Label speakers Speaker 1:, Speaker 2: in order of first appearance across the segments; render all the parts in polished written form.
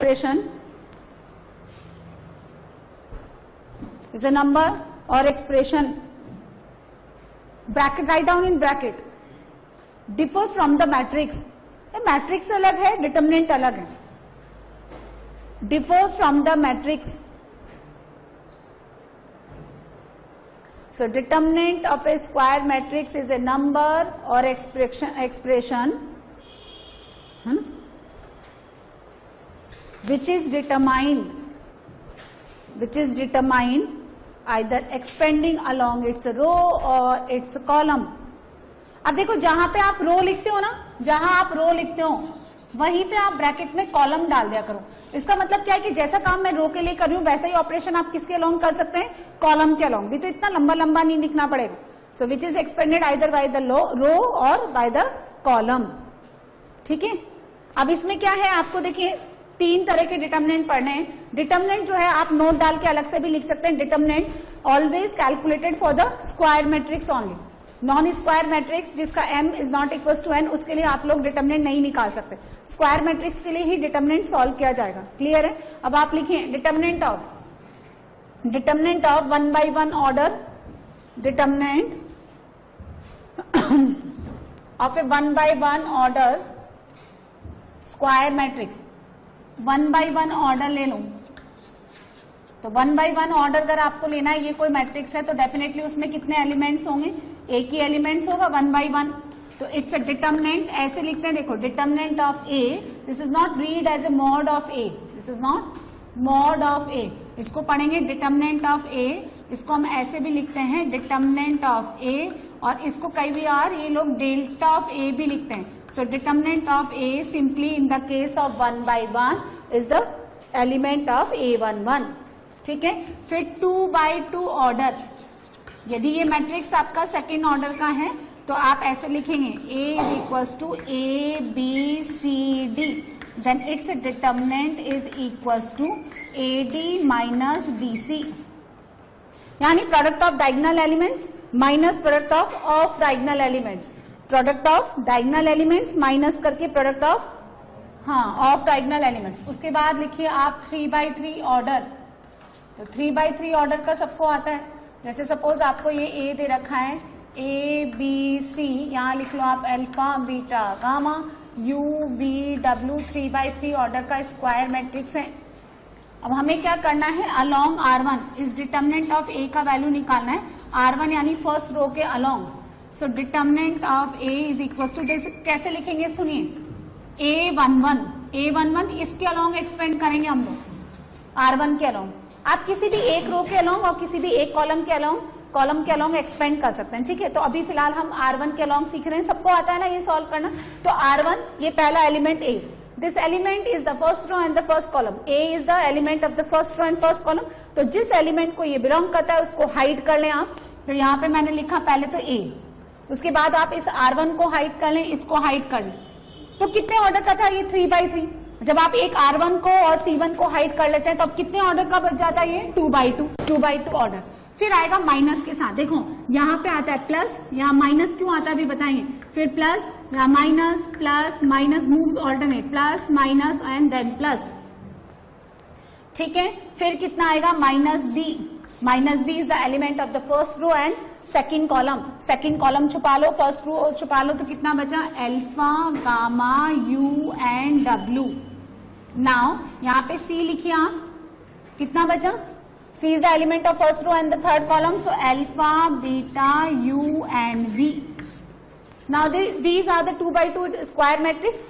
Speaker 1: expression is a number or expression, bracket write down in bracket, differ from the matrix. Matrix अलग है, determinant अलग है. differ from the matrix. So determinant of a square matrix is a number or expression which is determined either expanding along its row or its column. अब देखो जहां पे आप रो लिखते हो ना, जहां आप रो लिखते हो वहीं पे आप ब्रैकेट में कॉलम डाल दिया करो. इसका मतलब क्या है कि जैसा काम मैं रो के लिए कर रही हूं वैसा ही ऑपरेशन आप किसके अलोंग कर सकते हैं, कॉलम के अलोंग भी. तो इतना लंबा लंबा नहीं लिखना पड़ेगा. So which is expanded either by the row और बाय द कॉलम. ठीक है. अब इसमें क्या है, आपको देखिए तीन तरह के डिटर्मिनेंट पढ़ने हैं. डिटर्मिनेंट जो है आप नोट डाल के अलग से भी लिख सकते हैं. Determinant always calculated for the square matrix only. Non square matrix जिसका m is not equal to n, उसके लिए आप लोग डिटर्मिनेंट नहीं निकाल सकते. स्क्वायर मैट्रिक्स के लिए ही डिटर्मिनेंट सॉल्व किया जाएगा. क्लियर है. अब आप लिखिए determinant of 1 by 1 order, determinant of A 1 by 1 order square matrix. 1 by 1 order ले लो तो 1 by 1 ऑर्डर अगर आपको लेना है, ये कोई मैट्रिक्स है तो डेफिनेटली उसमें कितने एलिमेंट्स होंगे, एक ही एलिमेंट्स होगा 1 by 1. तो इट्स अ डिटर्मिनेंट. ऐसे लिखते हैं, देखो determinant of A, this is not read as a mod of A, this is not mod of A. इसको पढ़ेंगे डिटर्मिनेंट ऑफ ए. इसको हम ऐसे भी लिखते हैं डिटर्मिनेंट ऑफ ए, और इसको कई बार ये लोग डेल्टा ऑफ ए भी लिखते हैं. So determinant of A simply in the case of 1 by 1 is the element of A11. ठीक है. फिर 2 by 2 ऑर्डर, यदि ये मैट्रिक्स आपका सेकेंड ऑर्डर का है तो आप ऐसे लिखेंगे A is equal to A B C D, then its determinant is equal to A D minus B C. यानी product of diagonal elements minus product of diagonal elements. Product of diagonal elements minus करके product of diagonal elements. उसके बाद लिखिए आप 3 by 3 order. तो 3 by 3 order का सबको आता है. जैसे सपोज आपको ये ए दे रखा है, ए बी सी, यहाँ लिख लो आप alpha beta gamma you V W. 3 by 3 order का स्क्वायर मैट्रिक्स है. अब हमें क्या करना है, अलोंग R1 इस डिटर्मिनेंट ऑफ ए का वैल्यू निकालना है. R1 यानी फर्स्ट रो के along. So determinant of A is equal to, कैसे लिखेंगे सुनिए, A11 इसके अलोंग एक्सपेंड करेंगे हम लोग R1 के अलोंग. आप किसी भी एक रो के अलोंग और किसी भी एक कॉलम के अलोंग एक्सपेंड कर सकते हैं. ठीक है. तो अभी फिलहाल हम R1 के अलोंग सीख रहे हैं. सबको आता है ना ये सॉल्व करना. तो R1 ये पहला element A, this element is the first row and the first column. A is the element of the first row and first column. तो जिस एलिमेंट को ये बिलोंग करता है उसको हाइड कर लें आप. तो यहाँ पे मैंने लिखा पहले तो A, उसके बाद आप इस R1 को हाइड कर लें, इसको हाइड कर लें. तो कितने ऑर्डर का था ये, 3 by 3. जब आप एक R1 को और C1 को हाइड कर लेते हैं तो अब कितने ऑर्डर का बच जाता है, ये 2 by 2 ऑर्डर. फिर आएगा माइनस के साथ. देखो यहाँ पे आता है प्लस, यहाँ माइनस क्यों आता है अभी बताएंगे. फिर प्लस, यहाँ minus, plus minus moves alternate, plus minus and then plus. ठीक है. फिर कितना आएगा, minus B. Minus B is the element of the first row and second column. Second column छुपा लो, फर्स्ट रो छुपा लो. तो कितना बचा, alpha gamma U and W. Now यहाँ पे सी लिखिए आप, कितना बचा, C is the element of first row and the third column. So alpha beta U and V. Now these are the 2 by 2 square matrix,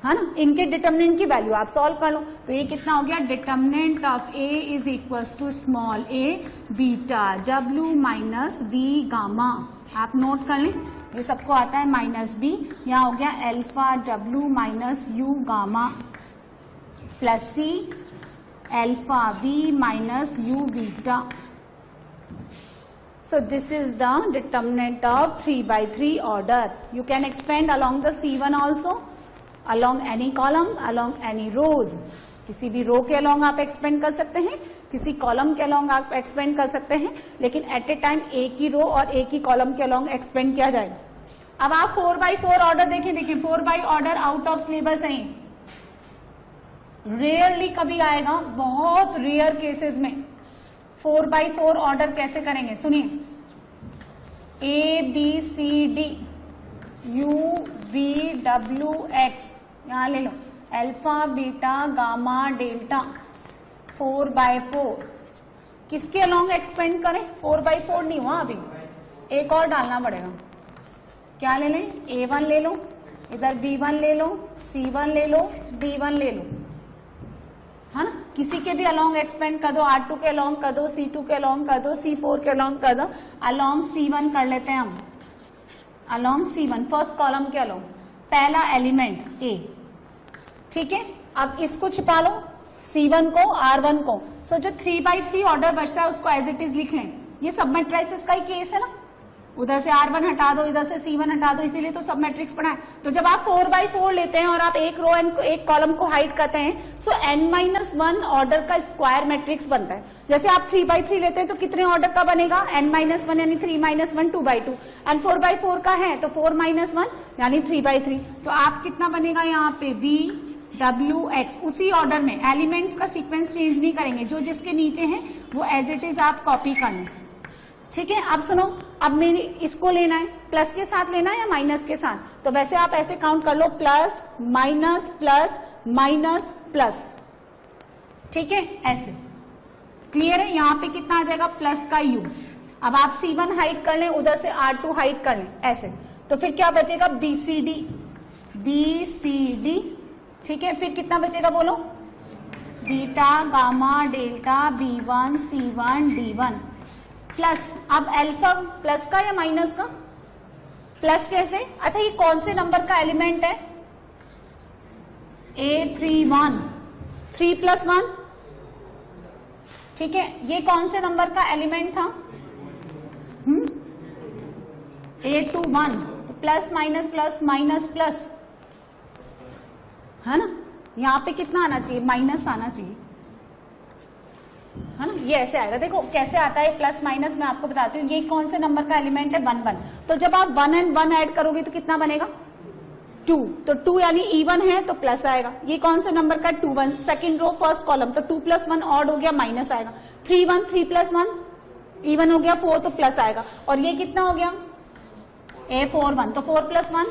Speaker 1: है ना. इनके determinant की वैल्यू आप सॉल्व कर लो. तो ये कितना हो गया, determinant of A is equal to small A beta W minus B gamma. आप नोट कर लें, ये सबको आता है माइनस बी. यहाँ हो गया alpha W minus U gamma plus C alpha B minus U beta. So this is the determinant of 3 by 3 order. You can expand along the C1 also, along any column, along any rows. किसी भी रो के along आप expand कर सकते हैं, किसी column के along आप एक्सपेंड कर सकते हैं, लेकिन एट ए टाइम एक ही रो और एक ही कॉलम के अलोंग एक्सपेंड किया जाएगा. अब आप 4 by 4 ऑर्डर देखिए 4 by order out of syllabus है. रेयरली कभी आएगा, बहुत रेयर केसेस में 4x4 ऑर्डर कैसे करेंगे सुनिए, A B C D U V W X, यहां ले लो alpha beta gamma delta 4x4, किसके अलोंग एक्सपेंड करें, 4x4 नहीं हुआ अभी, एक और डालना पड़ेगा, क्या ले लें, A1 ले लो, इधर B1 ले लो, C1 ले लो, D1 ले लो, है ना, किसी के भी अलोंग एक्सपेंड कर दो, R2 के अलोंग कर दो, C2 के अलोंग कर दो, C4 के अलोंग कर दो, अलोंग C1 कर लेते हैं हम, अलोंग C1 फर्स्ट कॉलम के अलोंग, पहला एलिमेंट A, ठीक है। अब इसको छिपा लो, C1 को, R1 को, सो जो 3x3 ऑर्डर बचता है उसको एज इट इज लिख लें, ये सब मैट्रिक्स का ही केस है ना, उधर से R1 हटा दो, इधर से C1 हटा दो, इसीलिए तो सब मैट्रिक्स पढ़ा है। तो जब आप 4x4 लेते हैं और आप एक रो एंड एक कॉलम को हाइड करते हैं, सो n-1 ऑर्डर का स्क्वायर मैट्रिक्स बनता है। जैसे आप 3x3 लेते हैं तो कितने ऑर्डर का बनेगा, n-1 यानी 3-1 2x2, एंड 4x4 का है तो 4-1 यानी 3x3, तो आप कितना बनेगा यहाँ पे V W X, उसी ऑर्डर में, एलिमेंट्स का सीक्वेंस चेंज नहीं करेंगे, जो जिसके नीचे है वो एज इट इज आप कॉपी कर लें, ठीक है। अब सुनो, अब मेरी इसको लेना है, प्लस के साथ लेना है या माइनस के साथ, तो वैसे आप ऐसे काउंट कर लो, plus minus plus minus plus, ठीक है, ऐसे क्लियर है। यहां पे कितना आ जाएगा, प्लस का U, अब आप C1 हाइड कर लें, उधर से R2 हाइड कर लें, ऐसे, तो फिर क्या बचेगा, BCD, ठीक है। फिर कितना बचेगा बोलो, beta gamma delta B1 C1 D1 plus, अब अल्फा प्लस का या माइनस का, प्लस कैसे, अच्छा ये कौन से नंबर का एलिमेंट है, A31, 3+1, ठीक है, ये कौन से नंबर का एलिमेंट था, A21, plus minus plus minus plus, है ना, यहां पे कितना आना चाहिए, माइनस आना चाहिए, है ना, ये ऐसे आएगा, देखो कैसे आता है प्लस माइनस, मैं आपको बताती हूँ, ये कौन से नंबर का एलिमेंट है, 1 1, तो जब आप 1 and 1 ऐड करोगे तो कितना बनेगा, 2, तो 2 यानी इवन है तो प्लस आएगा, ये कौन से नंबर का, 2 1, सेकंड रो फर्स्ट कॉलम, तो 2 + 1 ऑड हो गया, माइनस आएगा, 3 1, 3 + 1 इवन हो गया, 4 तो प्लस आएगा, और ये कितना हो गया, A41, तो 4 + 1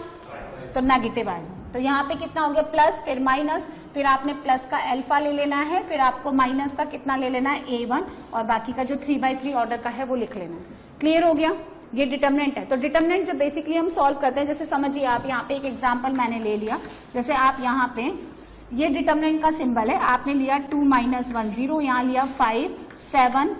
Speaker 1: तो नेगेटिव आएगा, तो यहाँ पे कितना हो गया, प्लस फिर माइनस, फिर आपने प्लस का अल्फा ले लेना है, फिर आपको माइनस का कितना ले लेना है, A1, और बाकी का जो 3x3 ऑर्डर का है वो लिख लेना है। क्लियर हो गया, ये डिटरमिनेंट है। तो डिटरमिनेंट जब बेसिकली हम सॉल्व करते हैं, जैसे समझिए आप यहाँ पे एक एग्जाम्पल मैंने ले लिया, जैसे आप यहाँ पे ये डिटरमिनेंट का सिंबल है, आपने लिया 2 - 1 0, यहाँ लिया 5 7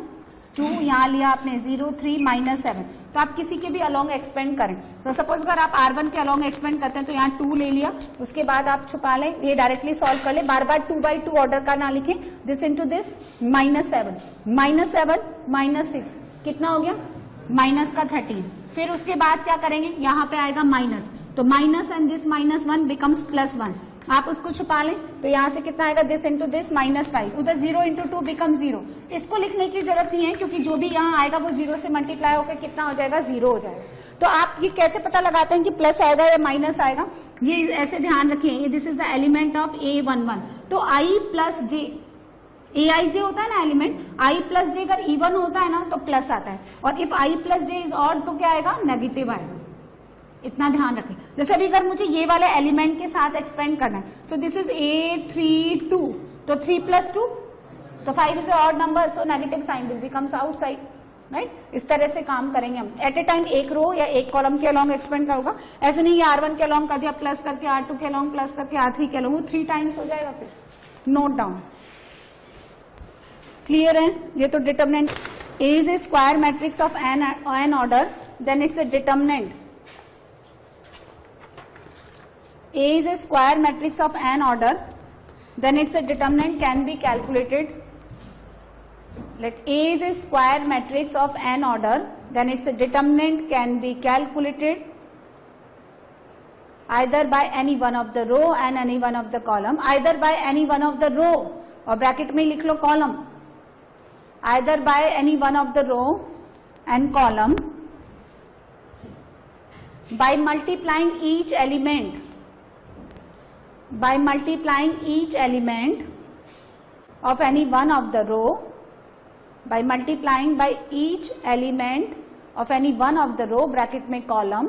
Speaker 1: 2, यहाँ लिया आपने 0 3 -7, तो आप किसी के भी अलोंग एक्सपेंड करें, तो सपोज अगर आप R1 के अलोंग एक्सपेंड करते हैं तो यहाँ 2 ले लिया, उसके बाद आप छुपा लें, ये डायरेक्टली सॉल्व कर ले, बार बार 2/2 ऑर्डर का ना लिखें, दिस इनटू दिस, -7 -6 कितना हो गया, माइनस का 13, फिर उसके बाद क्या करेंगे, यहाँ पे आएगा माइनस, तो माइनस एंड दिस -1 बिकम्स +1, आप उसको छुपा लें, तो यहाँ से कितना आएगा, दिस इंटू दिस -5, उधर 0 × 2 बिकम 0, इसको लिखने की जरूरत नहीं है क्योंकि जो भी यहाँ आएगा वो 0 से मल्टीप्लाई होकर कितना हो जाएगा, 0 हो जाएगा। तो आप ये कैसे पता लगाते हैं कि प्लस आएगा या माइनस आएगा, ये ऐसे ध्यान रखिए, this is the element of A11, तो I + J, Aij होता है ना एलिमेंट, I + J अगर इवन होता है ना तो प्लस आता है, और if I + J is odd तो क्या आएगा, नेगेटिव आएगा, इतना ध्यान रखें। जैसे अभी अगर मुझे ये वाले एलिमेंट के साथ एक्सपेंड करना है, सो दिस इज A32, तो 3 + 2, तो 5 is odd number, so negative sign will becomes outside, right. इस तरह से काम करेंगे हम, एट ए टाइम एक रो या एक कॉलम के अलोंग एक्सपेंड करूंगा, ऐसे नहीं R1 के अलोंग कर दिया प्लस करके, R2 के अलोंग प्लस करके, R3 के अलोंग, 3 टाइम्स हो जाएगा, फिर नोट डाउन। क्लियर है, ये तो determinant, A is a square matrix of n order, then it's a determinant. A is a square matrix of n order, then its a determinant can be calculated. Let A is a square matrix of n order, then its a determinant can be calculated either by any one of the row and any one of the column, either by any one of the row, और bracket में लिख लो column, either by any one of the row and column, by multiplying each element of any one of the row by multiplying by each element of any one of the row, bracket में column,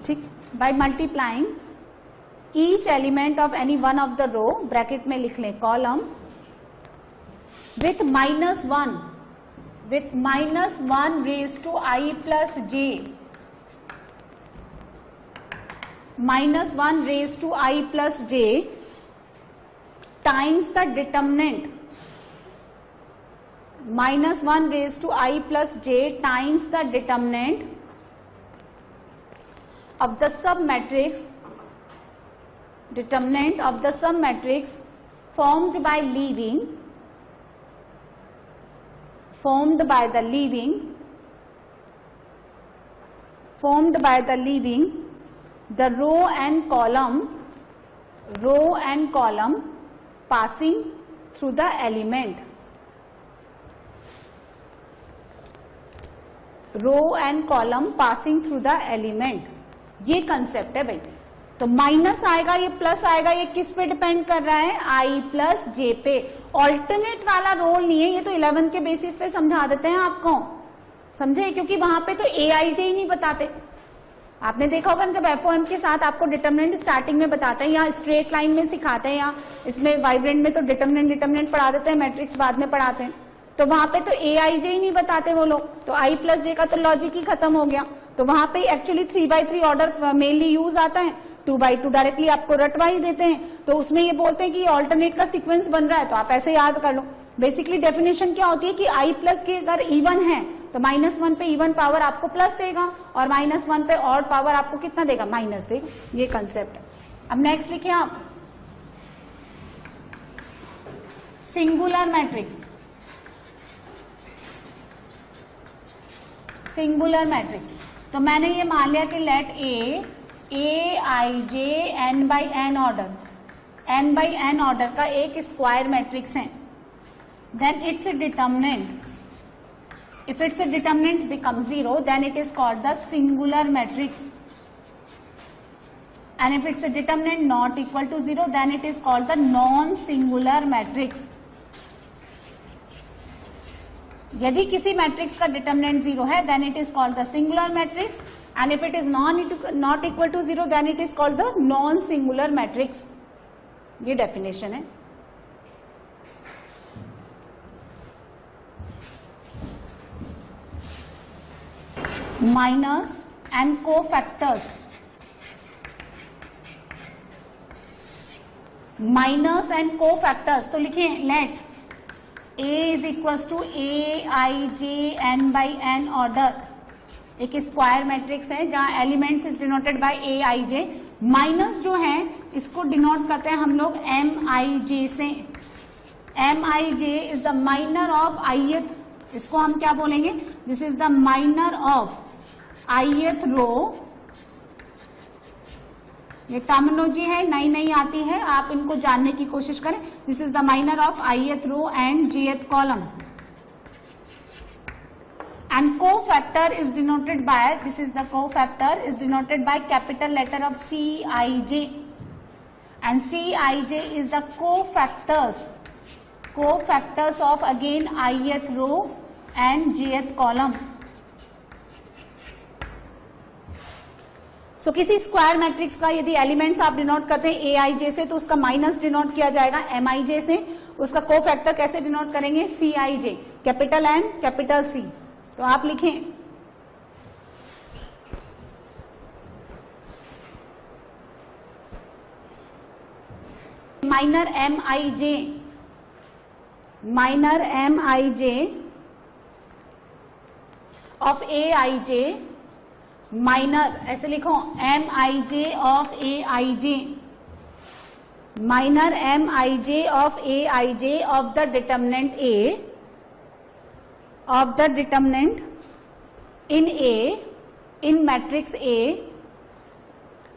Speaker 1: ठीक, by multiplying each element of any one of the row, bracket में लिख लें column, with -1 raised to I plus j, -1 raised to I plus j times the determinant, -1 raised to I plus j times the determinant of the submatrix, formed by the leaving the row and column passing through the element, ये concept है भाई। तो minus आएगा, ये plus आएगा, ये किस पे डिपेंड कर रहा है? आई प्लस जे पे। ऑल्टरनेट वाला रोल नहीं है, ये तो 11 के बेसिस पे समझा देते हैं आपको, समझे? क्योंकि वहां पे तो ए आई जे ही नहीं बताते। आपने देखा होगा जब एफओएम के साथ आपको डिटरमिनेंट स्टार्टिंग में बताते हैं, या स्ट्रेट लाइन में सिखाते हैं, या इसमें वाइब्रेंट में तो डिटरमिनेंट पढ़ा देते हैं, मैट्रिक्स बाद में पढ़ाते हैं। तो वहां पे तो ए आई जे ही नहीं बताते वो लोग, तो आई प्लस जे का तो लॉजिक ही खत्म हो गया। तो वहां पे actually 3x3 order mainly use आता है, 2x2 डायरेक्टली आपको रटवा ही देते हैं। तो उसमें ये बोलते हैं कि ऑल्टरनेट का सीक्वेंस बन रहा है, तो आप ऐसे याद कर लो। बेसिकली डेफिनेशन क्या होती है कि आई प्लस के अगर इवन है तो -1 पे इवन पावर आपको प्लस देगा, और -1 पे ऑड पावर आपको कितना देगा? माइनस देगा। ये कंसेप्ट है। अब नेक्स्ट लिखे आप सिंगुलर मैट्रिक्स। तो मैंने ये मान लिया कि let A I J n by N order का एक स्क्वायर मैट्रिक्स है। Then its determinant, if its determinants become 0, then it is called the singular matrix, and if its determinant not equal to 0, then it is called the non-singular matrix. यदि किसी matrix का determinant 0 है, then it is called the singular matrix, and if it is not equal to 0, then it is called the non-singular matrix. ये definition है। Minus and cofactors, तो लिखिए let A is equal to A I J N by N order, एक square matrix है जहां elements is denoted by A I J. Minus जो है इसको डिनोट करते हैं हम लोग एम आई जे से। M I J is the minor of ith, इसको हम क्या बोलेंगे? This is the minor of ith row. ये टर्मिनोलॉजी है, नई नई आती है, आप इनको जानने की कोशिश करें। This is the minor of ith row and jth column, and cofactor is denoted by, this is the cofactor is denoted by capital letter of C I J, and C I J is the cofactors of again ith row and jth column. So किसी square matrix का यदि elements आप denote करते हैं ए I J से, तो उसका minus denote किया जाएगा एम आई जे से। उसका कोफैक्टर कैसे डिनोट करेंगे? C I J, capital N capital C. तो आप लिखें minor M I J of A I J, minor ऐसे लिखो M I J of A I J, minor M I J of A I J of the determinant A, of the determinant in matrix A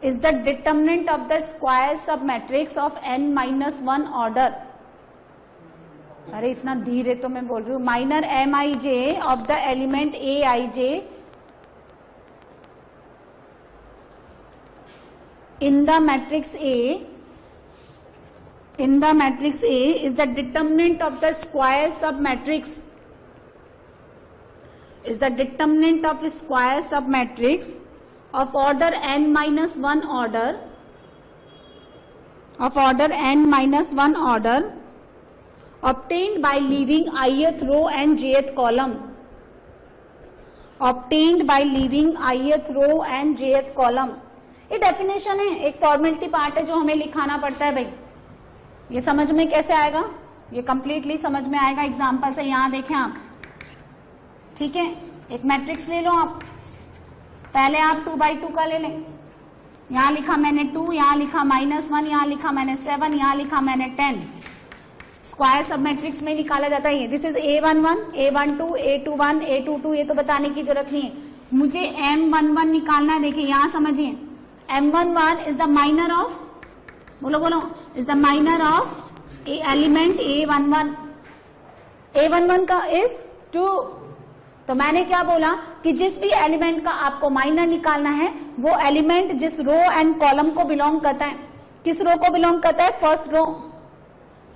Speaker 1: is the determinant of the square submatrix of n-1 order. अरे इतना धीरे तो मैं बोल रही हूँ। Minor M I J of the element A I J in the matrix A is the determinant of the square submatrix of order n minus 1 order obtained by leaving ith row and jth column. ये definition है, एक formality part है जो हमें लिखाना पड़ता है भाई. ये समझ में कैसे आएगा? ये कंप्लीटली समझ में आएगा एग्जांपल से. यहां देखें आप, ठीक है, एक मैट्रिक्स ले लो आप. पहले आप 2x2 का ले लें. यहां लिखा मैंने 2, यहां लिखा -1, यहां लिखा मैंने 7, यहां लिखा मैंने 10. स्क्वायर सब मैट्रिक्स में निकाला जाता है. This is A11, A12, A21, A22. ये तो बताने की जरूरत नहीं है. मुझे M11 निकालना है. देखिए यहां समझिए, M11 is the minor of, बोलो, is the minor of element A11. A11 का इज 2. तो मैंने क्या बोला कि जिस भी एलिमेंट का आपको माइनर निकालना है वो एलिमेंट जिस रो एंड कॉलम को बिलोंग करता है. किस रो को बिलोंग करता है? First row,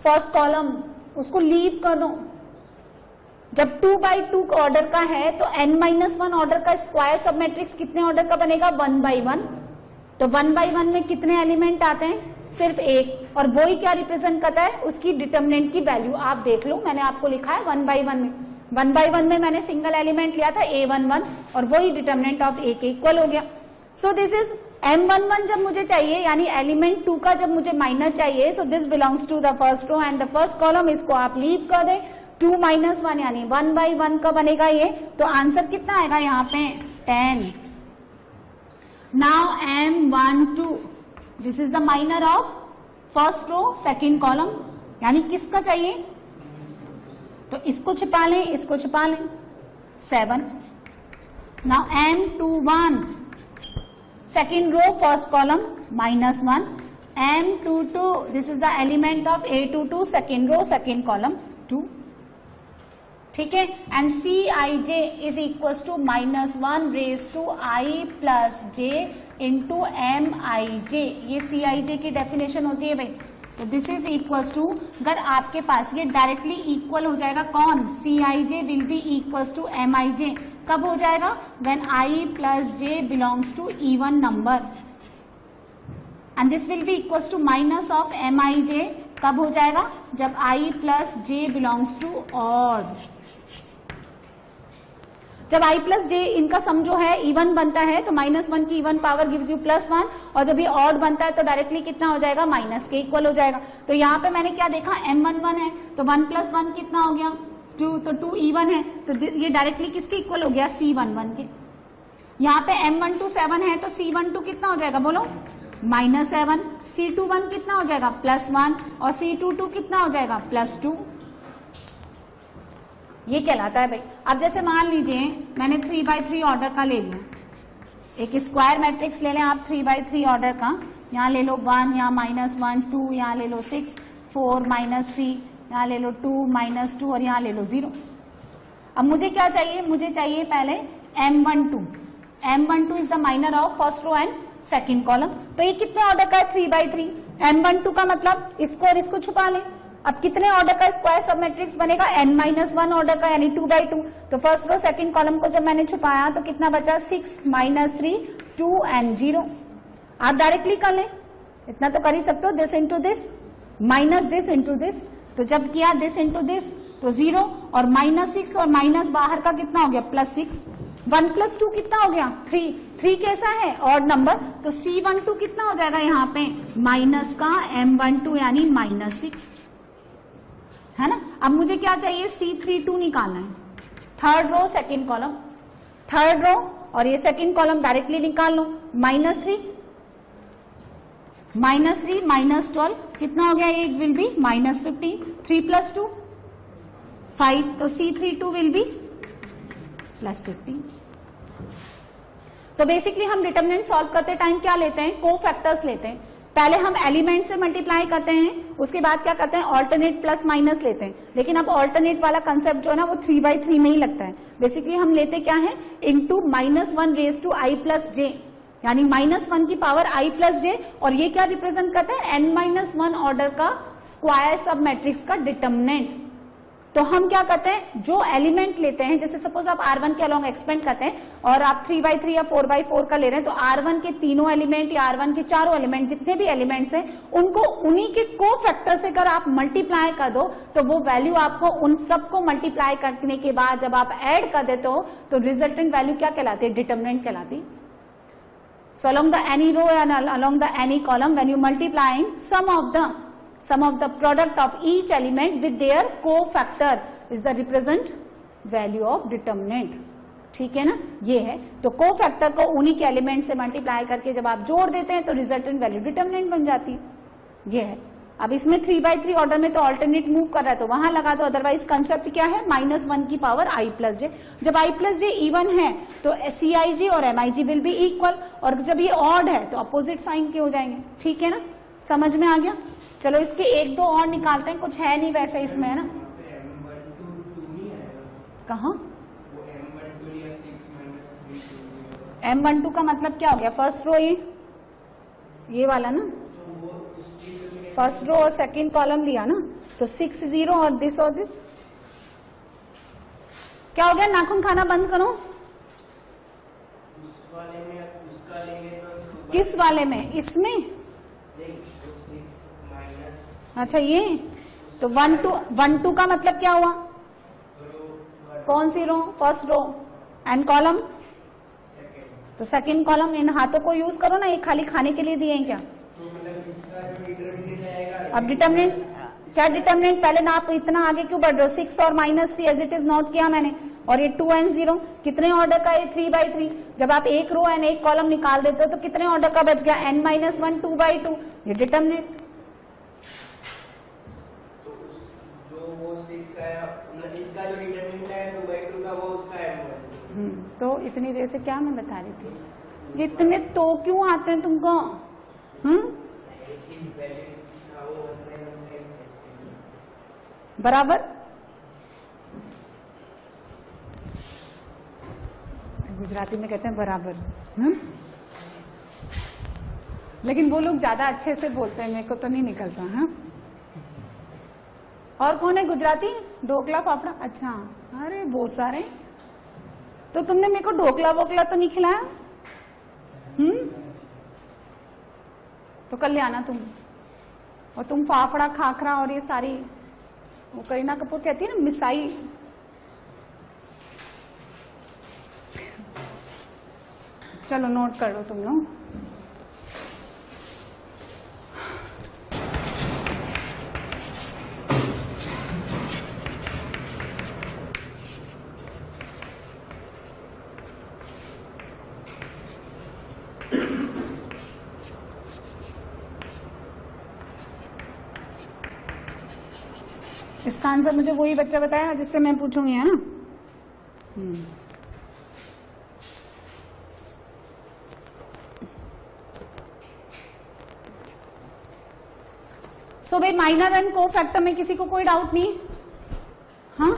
Speaker 1: first column. उसको लीव कर दो. जब 2x2 ऑर्डर का है तो n-1 ऑर्डर का स्क्वायर सब मैट्रिक्स कितने ऑर्डर का बनेगा? 1x1. तो 1x1 में कितने एलिमेंट आते हैं? सिर्फ एक. और वही क्या रिप्रेजेंट करता है? उसकी डिटर्मिनेंट की वैल्यू. आप देख लो, मैंने आपको लिखा है 1x1 में. 1x1 में मैंने सिंगल एलिमेंट लिया था A11 और वही डिटर्मिनेंट ऑफ A के इक्वल हो गया. सो दिस इज M11 जब मुझे चाहिए, यानी एलिमेंट 2 का जब मुझे माइनर चाहिए, so this belongs to the first row and the first column. इसको आप लीव कर दें. 2 - 1 यानी 1x1 का बनेगा ये. तो आंसर कितना आएगा यहाँ पे? 10. Now M12, this is the minor of first row second column. यानी किसका चाहिए? तो इसको छिपा लें, इसको छिपा लें. 7. Now M21, second row first column -1. M22, this is the element of A22 second row second column 2. ठीक है. And Cij is equals to -1 raised to I plus j into Mij. ये Cij की डेफिनेशन होती है भाई. तो this is equals to, अगर आपके पास ये डायरेक्टली इक्वल हो जाएगा कौन? Cij will be equals to Mij. कब हो जाएगा? When I plus j belongs to even number. And this will be equals to minus of Mij. कब हो जाएगा? जब I plus j belongs to odd. जब I plus j इनका सम जो है इवन बनता है तो -1 की इवन पावर गिव्स यू +1. और जब ये ऑड बनता है तो डायरेक्टली कितना हो जाएगा? माइनस के इक्वल हो जाएगा. तो यहाँ पे मैंने क्या देखा? M11 है तो 1 + 1 कितना हो गया? 2. तो 2 इवन है तो ये डायरेक्टली किसके इक्वल हो गया? C11 के. यहाँ पे M12 7 है तो C12 कितना हो जाएगा? बोलो, -7. C21 कितना हो जाएगा? +1. और C22 कितना हो जाएगा? +2. ये कहलाता है भाई. अब जैसे मान लीजिए मैंने 3x3 ऑर्डर का ले लिया. एक स्क्वायर मैट्रिक्स ले लें आप 3x3 ऑर्डर का. यहाँ ले लो 1, यहाँ -1, 2, यहाँ ले लो 6, 4, -3, यहाँ ले लो 2, -2 और यहाँ ले लो 0. अब मुझे क्या चाहिए? मुझे चाहिए पहले M12. M12 is the minor of first row and second column. तो ये कितने ऑर्डर का है? 3x3. M12 का मतलब इसको और इसको छुपा लें. अब कितने ऑर्डर का स्क्वायर सब मैट्रिक्स बनेगा? n-1 ऑर्डर का, यानी 2x2. तो फर्स्ट रो सेकंड कॉलम को जब मैंने छुपाया तो कितना बचा? 6, -3, 2 and 0. आप डायरेक्टली कर लें, इतना तो कर ही सकते हो. This into this minus this into this. तो जब किया दिस इंटू दिस तो 0 और -6 और माइनस बाहर का कितना हो गया? +6. 1 + 2 कितना हो गया? 3. 3 कैसा है? Odd number. तो C12 कितना हो जाएगा यहाँ पे? माइनस का M12 यानी -6 है ना. अब मुझे क्या चाहिए? C32 निकालना है. Third row second column, third row और ये सेकेंड कॉलम डायरेक्टली निकाल लो. -3 -12 कितना हो गया? It will be -15. 3 + 2 5. तो C32 विल बी +15. तो बेसिकली हम डिटरमिनेंट सॉल्व करते टाइम क्या लेते हैं? कोफैक्टर्स लेते हैं. पहले हम एलिमेंट से मल्टीप्लाई करते हैं, उसके बाद क्या करते हैं? ऑल्टरनेट प्लस माइनस लेते हैं. लेकिन अब ऑल्टरनेट वाला कंसेप्ट जो है ना वो 3x3 में ही लगता है. बेसिकली हम लेते क्या है? Into -1 raised to I plus j. यानी -1 की पावर i प्लस जे, और ये क्या रिप्रेजेंट करता है, n-1 ऑर्डर का स्क्वायर सब मैट्रिक्स का डिटर्मिनेंट। तो हम क्या करते हैं, जो एलिमेंट लेते हैं, जैसे सपोज आप R1 के अलोंग एक्सपेंड करते हैं और आप 3x3 या 4x4 का ले रहे हैं, तो R1 के तीनों एलिमेंट या R1 के चारों एलिमेंट, जितने भी एलिमेंट्स हैं, उनको उन्हीं के को फैक्टर से अगर आप मल्टीप्लाई कर दो तो वो वैल्यू आपको उन सबको मल्टीप्लाई करने के बाद जब आप ऐड कर देते हो तो रिजल्टेंट वैल्यू क्या कहलाती है, डिटर्मिनेंट कहलाती है। So along the any row and along the any column, when you multiplying sum of the product of each element with their cofactor is the represent value of determinant। ठीक है ना, ये है। तो कोफैक्टर को उन्हीं के एलिमेंट से मल्टीप्लाई करके जब आप जोड़ देते हैं तो रिजल्टेंट वैल्यू डिटर्मिनेंट बन जाती है, ये है। अब इसमें 3x3 ऑर्डर में तो ऑल्टरनेट मूव कर रहा है तो वहां लगा दो, अदरवाइज कंसेप्ट क्या है, -1 की पावर i प्लस जे। जब i प्लस जे इवन है तो Cij और Mij विल बी इक्वल, और जब ये ऑड है तो अपोजिट साइन के हो जाएंगे। ठीक है ना, समझ में आ गया। चलो इसके एक दो और निकालते हैं, कुछ है नहीं वैसे इसमें, है ना। कहाँ M12 का मतलब क्या हो गया, फर्स्ट रो ये वाला ना, फर्स्ट रो और सेकंड कॉलम लिया ना, तो 6 0 और दिस क्या हो गया, नाखून खाना बंद करो।
Speaker 2: उस वाले में उसका लेंगे तो
Speaker 1: किस वाले में, इसमें, अच्छा ये, तो 1 2 का मतलब क्या हुआ, कौन सी रो, फर्स्ट रो, एंड कॉलम तो सेकंड कॉलम। इन हाथों को यूज करो ना, ये खाली खाने के लिए दिए हैं क्या। अब डिटर्मिनेंट क्या, डिटर्मिनेंट पहले ना, आप इतना आगे क्यों बढ़ रहे हो, 6 और -3 एज इट इज नोट किया मैंने, और ये 2 and 0 कितने ऑर्डर का, ये 3x3। जब आप एक रो एंड एक कॉलम निकाल देते हो तो कितने ऑर्डर का बच गया, n-1 2x2, ये डिटर्मिनेंट।
Speaker 2: जो वो 6 है इसका जो डिटर्मिनेंट है 2x2 का, वो उसका m1।
Speaker 1: तो इतनी देर से क्या मैं बता रही थी, इतने तो क्यों आते हैं तुमको, बराबर। गुजराती में कहते हैं बराबर, लेकिन वो लोग ज्यादा अच्छे से बोलते हैं, मेरे को तो नहीं निकलता। हाँ, और कौन है गुजराती, ढोकला फाफड़ा, अच्छा, अरे बहुत सारे। तो तुमने मेरे को ढोकला वोकला तो नहीं खिलाया, तो कल ले आना तुम। और तुम फाफड़ा खाखरा और ये सारी, वो करीना कपूर कहती है ना, मिसाई। चलो नोट कर लो तुम लोग। इसका आंसर मुझे वही बच्चा बताया जिससे मैं पूछूंगी, है ना। सो भाई माइनर एंड को फैक्टर में किसी को कोई डाउट नहीं, हाँ,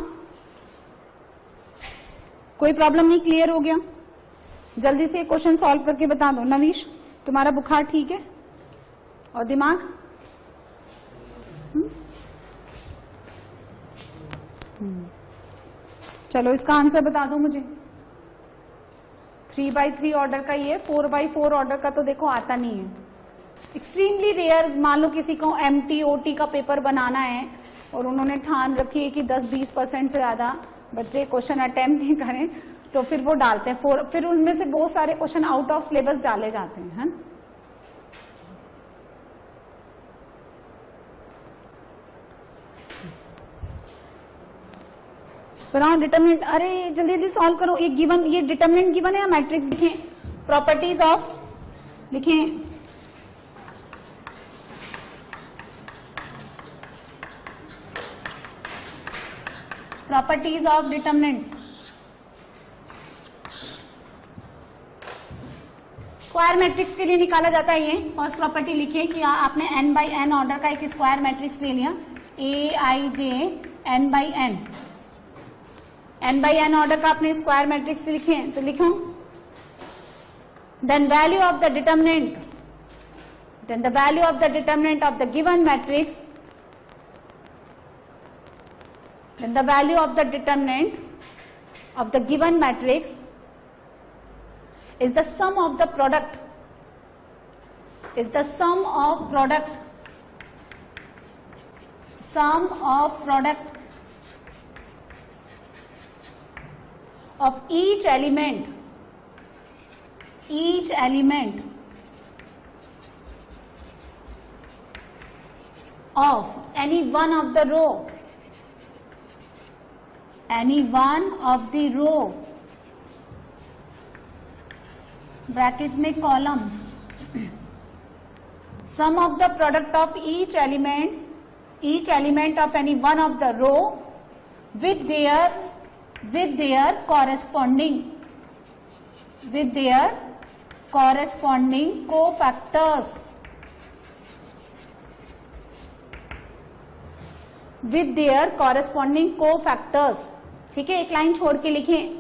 Speaker 1: कोई प्रॉब्लम नहीं, क्लियर हो गया। जल्दी से क्वेश्चन सॉल्व करके बता दो। नवीश, तुम्हारा बुखार ठीक है और दिमाग, चलो इसका आंसर बता दो मुझे। 3x3 ऑर्डर का ये, 4x4 ऑर्डर का तो देखो आता नहीं है, एक्सट्रीमली रेयर। मान लो किसी को MT OT का पेपर बनाना है और उन्होंने ठान रखी है कि 10-20% से ज्यादा बच्चे क्वेश्चन अटेम्प्ट नहीं करें, तो फिर वो डालते हैं, फिर उनमें से बहुत सारे क्वेश्चन आउट ऑफ सिलेबस डाले जाते हैं, है? डिटर्मिनेंट, अरे जल्दी जल्दी सॉल्व करो। ये गिवन, ये डिटर्मिनेंट गिवन है या मैट्रिक्स लिखें, प्रॉपर्टीज ऑफ लिखें, properties of determinants. Square matrix के लिए निकाला जाता है ये। फर्स्ट प्रॉपर्टी लिखिए कि आपने n/n ऑर्डर का एक स्क्वायर मैट्रिक्स ले लिया, Aij n/n, n/n ऑर्डर का आपने स्क्वायर मैट्रिक्स लिखे, तो लिखो then value of the determinant, then the value of the determinant of the given matrix, then the value of the determinant of the given matrix is the sum of the product, is the sum of product of each element of any one of the row, bracket में column, sum of the product of each element of any one of the row with their corresponding cofactors, ठीक है, एक line छोड़ के लिखें,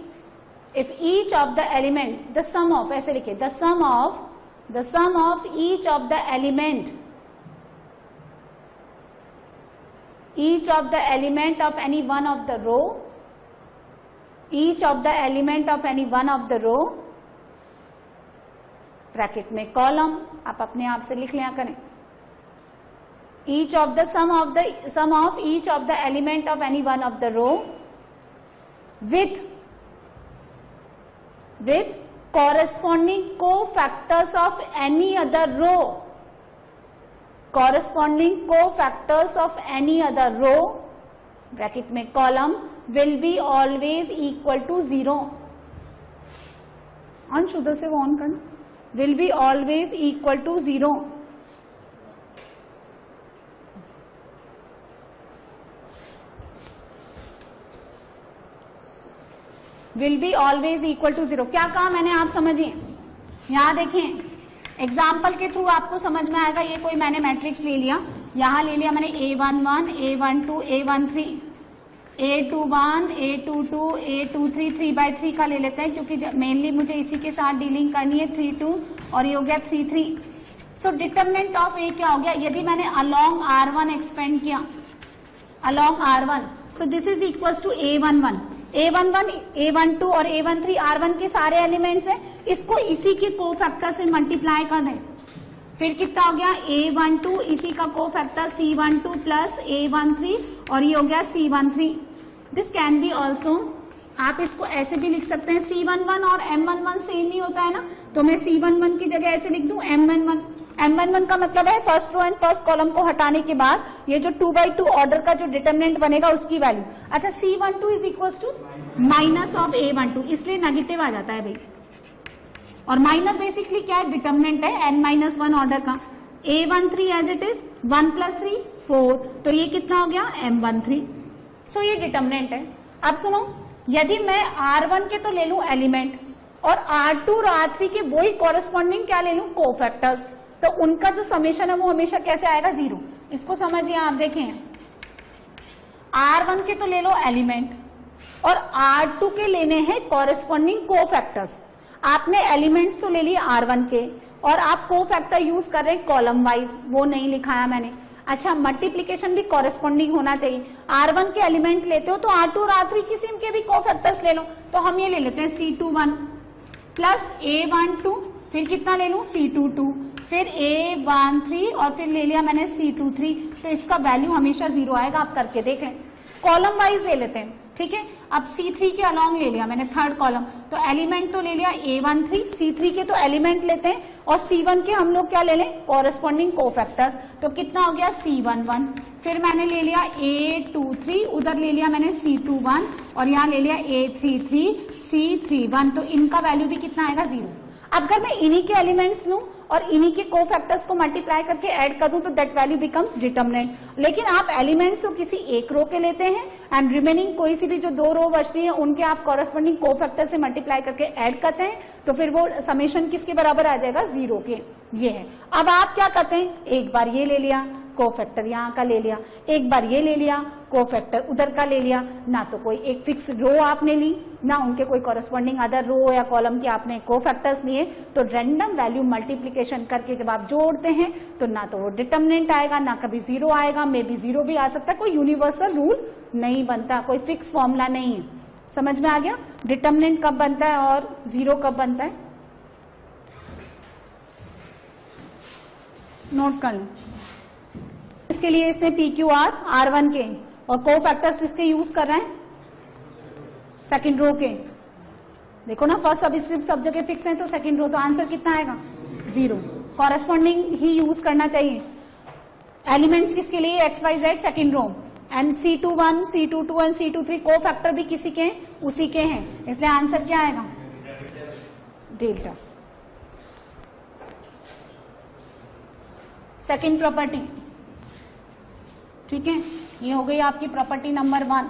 Speaker 1: if each of the element, the sum of, ऐसे लिखे, the sum of each of the element of any one of the row, bracket में column, आप अपने आप से लिख लिया करें, sum of each of the element of any one of the row with corresponding cofactors of any other row, bracket में column, will be always equal to 0. On शुद्ध से वो ऑन करना, will be always equal to 0. will be always equal to 0. क्या कहा मैंने, आप समझिए, यहां देखें, एग्जाम्पल के थ्रू आपको समझ में आएगा। ये कोई मैंने मैट्रिक्स ले लिया, यहां ले लिया मैंने A11, A12, A13, A21, A22, A23, 3/3 का ले लेते हैं क्योंकि मेनली मुझे इसी के साथ डीलिंग करनी है। 32 और ये हो गया 33। सो डिटरमिनेंट ऑफ ए क्या हो गया, यदि मैंने अलोंग R1 एक्सपेंड किया, along R1, so this is equal to A11, A11, A12 और A13 R1 के सारे एलिमेंट्स हैं, इसको इसी के कोफैक्टर से मल्टीप्लाई कर दें, फिर कितना हो गया A12, इसी का कोफैक्टर C12 प्लस A13 और ये हो गया C13। This can be also, आप इसको ऐसे भी लिख सकते हैं, C11 और M11 सेम ही होता है ना, तो मैं C11 की जगह ऐसे लिख दूं M11। M11 का मतलब है first row and first column को हटाने के बाद ये जो 2/2 ऑर्डर का जो डिटरमिनेंट बनेगा उसकी वैल्यू। अच्छा, C12 is equal to minus of A12, इसलिए नेगेटिव आ जाता है भाई, और माइनस बेसिकली क्या है, डिटरमिनेंट है n-1 ऑर्डर का। A13 एज इट इज 1 + 3 4, तो ये कितना हो गया M13। सो ये डिटरमिनेंट है। अब सुनो, यदि मैं R1 के तो ले लूं एलिमेंट और R2 और R3 के वही कॉरेस्पॉन्डिंग क्या ले लूं, कोफैक्टर्स, तो उनका जो समेशन है वो हमेशा कैसे आएगा, 0। इसको समझिए, आप देखें, R1 के तो ले लो एलिमेंट और R2 के लेने हैं कॉरेस्पॉन्डिंग कोफैक्टर्स। आपने एलिमेंट्स तो ले लिए R1 के और आप कोफैक्टर यूज कर रहे हैं कॉलम वाइज, वो नहीं लिखाया मैंने। अच्छा, मल्टीप्लीकेशन भी कॉरेस्पॉन्डिंग होना चाहिए। R1 के एलिमेंट लेते हो तो R2 और R3 किसी के भी कोफैक्टर्स ले लो, तो हम ये ले लेते हैं C21 प्लस A12, फिर कितना ले लूं C22, फिर A13 और फिर ले लिया मैंने C23, तो इसका वैल्यू हमेशा 0 आएगा। आप करके देख लें, कॉलम वाइज ले लेते हैं, ठीक है। अब C3 के अलॉन्ग ले लिया मैंने थर्ड कॉलम, तो एलिमेंट तो ले लिया A13, C3 के तो एलिमेंट लेते हैं और C1 के हम लोग क्या ले लें, कॉरेस्पॉन्डिंग कोफैक्टर्स, तो कितना हो गया C11, फिर मैंने ले लिया A23, उधर ले लिया मैंने C21 और यहाँ ले लिया A33, C31, तो इनका वैल्यू भी कितना आएगा, 0। अब अगर मैं इन्हीं के एलिमेंट्स लूं और इन्हीं के कोफैक्टर्स को मल्टीप्लाई करके ऐड कर दूं तो दैट वैल्यू बिकम्स डिटर्मिनेंट। लेकिन आप एलिमेंट्स तो किसी एक रो के लेते हैं एंड रिमेनिंग कोई सी भी जो 2 रो बचती है उनके आप कॉरेस्पॉन्डिंग कोफैक्टर से मल्टीप्लाई करके ऐड करते हैं, तो फिर वो समेशन किसके बराबर आ जाएगा, 0 के। ये है। अब आप क्या करते हैं, एक बार ये ले लिया कोफैक्टर यहाँ का ले लिया, एक बार ये ले लिया कोफैक्टर उधर का ले लिया, ना तो कोई एक फिक्स रो आपने ली, ना उनके कोई कॉरेस्पॉन्डिंग अदर रो या कॉलम के आपने कोफैक्टर्स लिए, तो रैंडम वैल्यू मल्टीप्लीकेशन करके जब आप जोड़ते हैं तो ना तो वो डिटर्मिनेंट आएगा, ना कभी 0 आएगा, मे बी 0 भी आ सकता है, कोई यूनिवर्सल रूल नहीं बनता, कोई फिक्स फॉर्मूला नहीं है। समझ में आ गया डिटर्मिनेंट कब बनता है और 0 कब बनता है, नोट कर लो। इसके लिए इसने PQR R1 के और कोफैक्टर्स किसके यूज कर रहे हैं, सेकंड रो के। देखो ना फर्स्ट सबस्क्रिप्ट सब जगह फिक्स है तो सेकंड रो, तो आंसर कितना आएगा 0। कॉरेस्पॉन्डिंग ही यूज करना चाहिए। एलिमेंट्स किसके लिए XYZ second row, and C21, C22 and C23 cofactor भी किसी के उसी के हैं, इसलिए आंसर क्या आएगा डेल्टा। सेकंड प्रॉपर्टी, ठीक है, ये हो गई आपकी property number 1।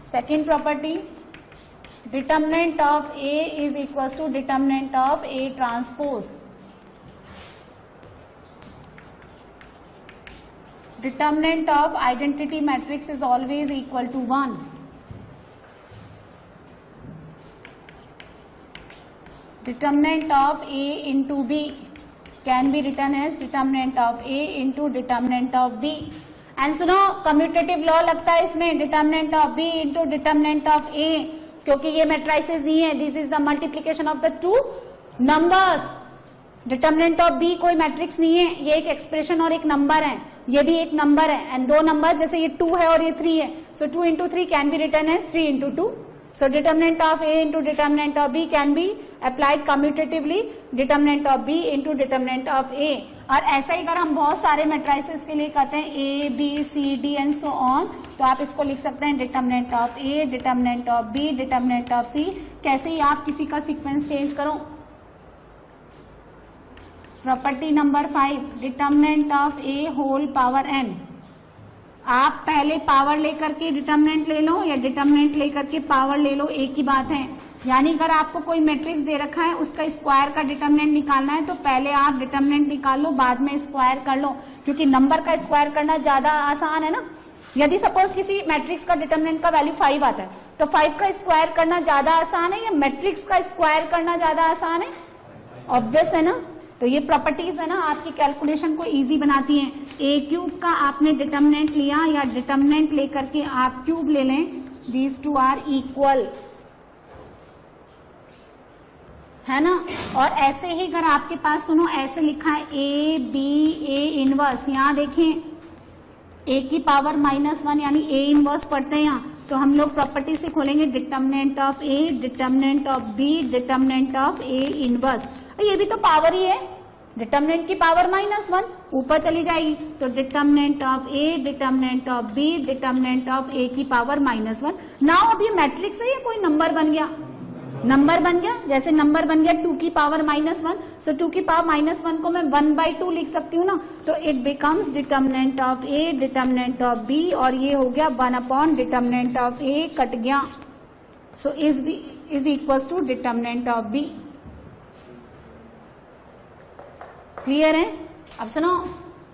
Speaker 1: Second property, determinant of A is equal to determinant of A transpose. Determinant of identity matrix is always equal to 1। Determinant of A into B can be written as determinant of A into determinant of B। And सुनो commutative law लगता है इसमें, determinant of B into determinant of A, क्योंकि ये matrices नहीं है, this is the multiplication of the two numbers. Determinant of B कोई matrix नहीं है, ये एक एक्सप्रेशन और एक नंबर है, ये भी एक नंबर है, एंड 2 नंबर जैसे ये 2 है और ये 3 है, so 2 into 3 can be written as 3 into 2। So determinant of A into determinant of B can be applied commutatively, determinant of B into determinant of A। और ऐसा ही अगर हम बहुत सारे मैट्रिसेस के लिए कहते हैं A, B, C, D and so on, तो आप इसको लिख सकते हैं determinant of A, determinant of B, determinant of C। कैसे ही आप किसी का सीक्वेंस चेंज करो। Property number 5, determinant of A whole power n। आप पहले पावर लेकर के डिटर्मिनेंट ले लो या डिटर्मिनेंट लेकर के पावर ले लो, एक ही बात है। यानी अगर आपको कोई मैट्रिक्स दे रखा है उसका स्क्वायर का डिटर्मिनेंट निकालना है तो पहले आप डिटर्मिनेंट निकाल लो, बाद में स्क्वायर कर लो, क्योंकि नंबर का स्क्वायर करना ज्यादा आसान है ना। यदि सपोज किसी मैट्रिक्स का डिटर्मिनेंट का वैल्यू 5 आता है तो 5 का स्क्वायर करना ज्यादा आसान है या मैट्रिक्स का स्क्वायर करना ज्यादा आसान है, ऑब्वियस है ना। तो ये प्रॉपर्टीज है ना आपकी कैलकुलेशन को इजी बनाती हैं। A क्यूब का आपने डिटर्मिनेंट लिया या डिटर्मिनेंट लेकर के आप क्यूब ले लें, दीज टू आर इक्वल, है ना। और ऐसे ही अगर आपके पास सुनो ऐसे लिखा है A B A इनवर्स, यहाँ देखें A की पावर -1 यानी A इनवर्स पढ़ते हैं यहाँ, तो हम लोग प्रॉपर्टी से खोलेंगे determinant of A, determinant of B, determinant of A inverse. ये भी तो पावर ही है, डिटर्मिनेंट की पावर -1 ऊपर चली जाएगी, तो determinant of A, determinant of B, determinant of A की पावर -1। नाउ अब ये मैट्रिक्स है या कोई नंबर बन गया, नंबर बन गया। जैसे नंबर बन गया 2 की पावर -1, सो 2 की पावर -1 को मैं 1/2 लिख सकती हूँ ना, तो it becomes determinant of A, determinant of B, और ये हो गया 1 डिटर्मिनेंट ऑफ A कट गया, so is equal to determinant of B। Clear है। अब सुनो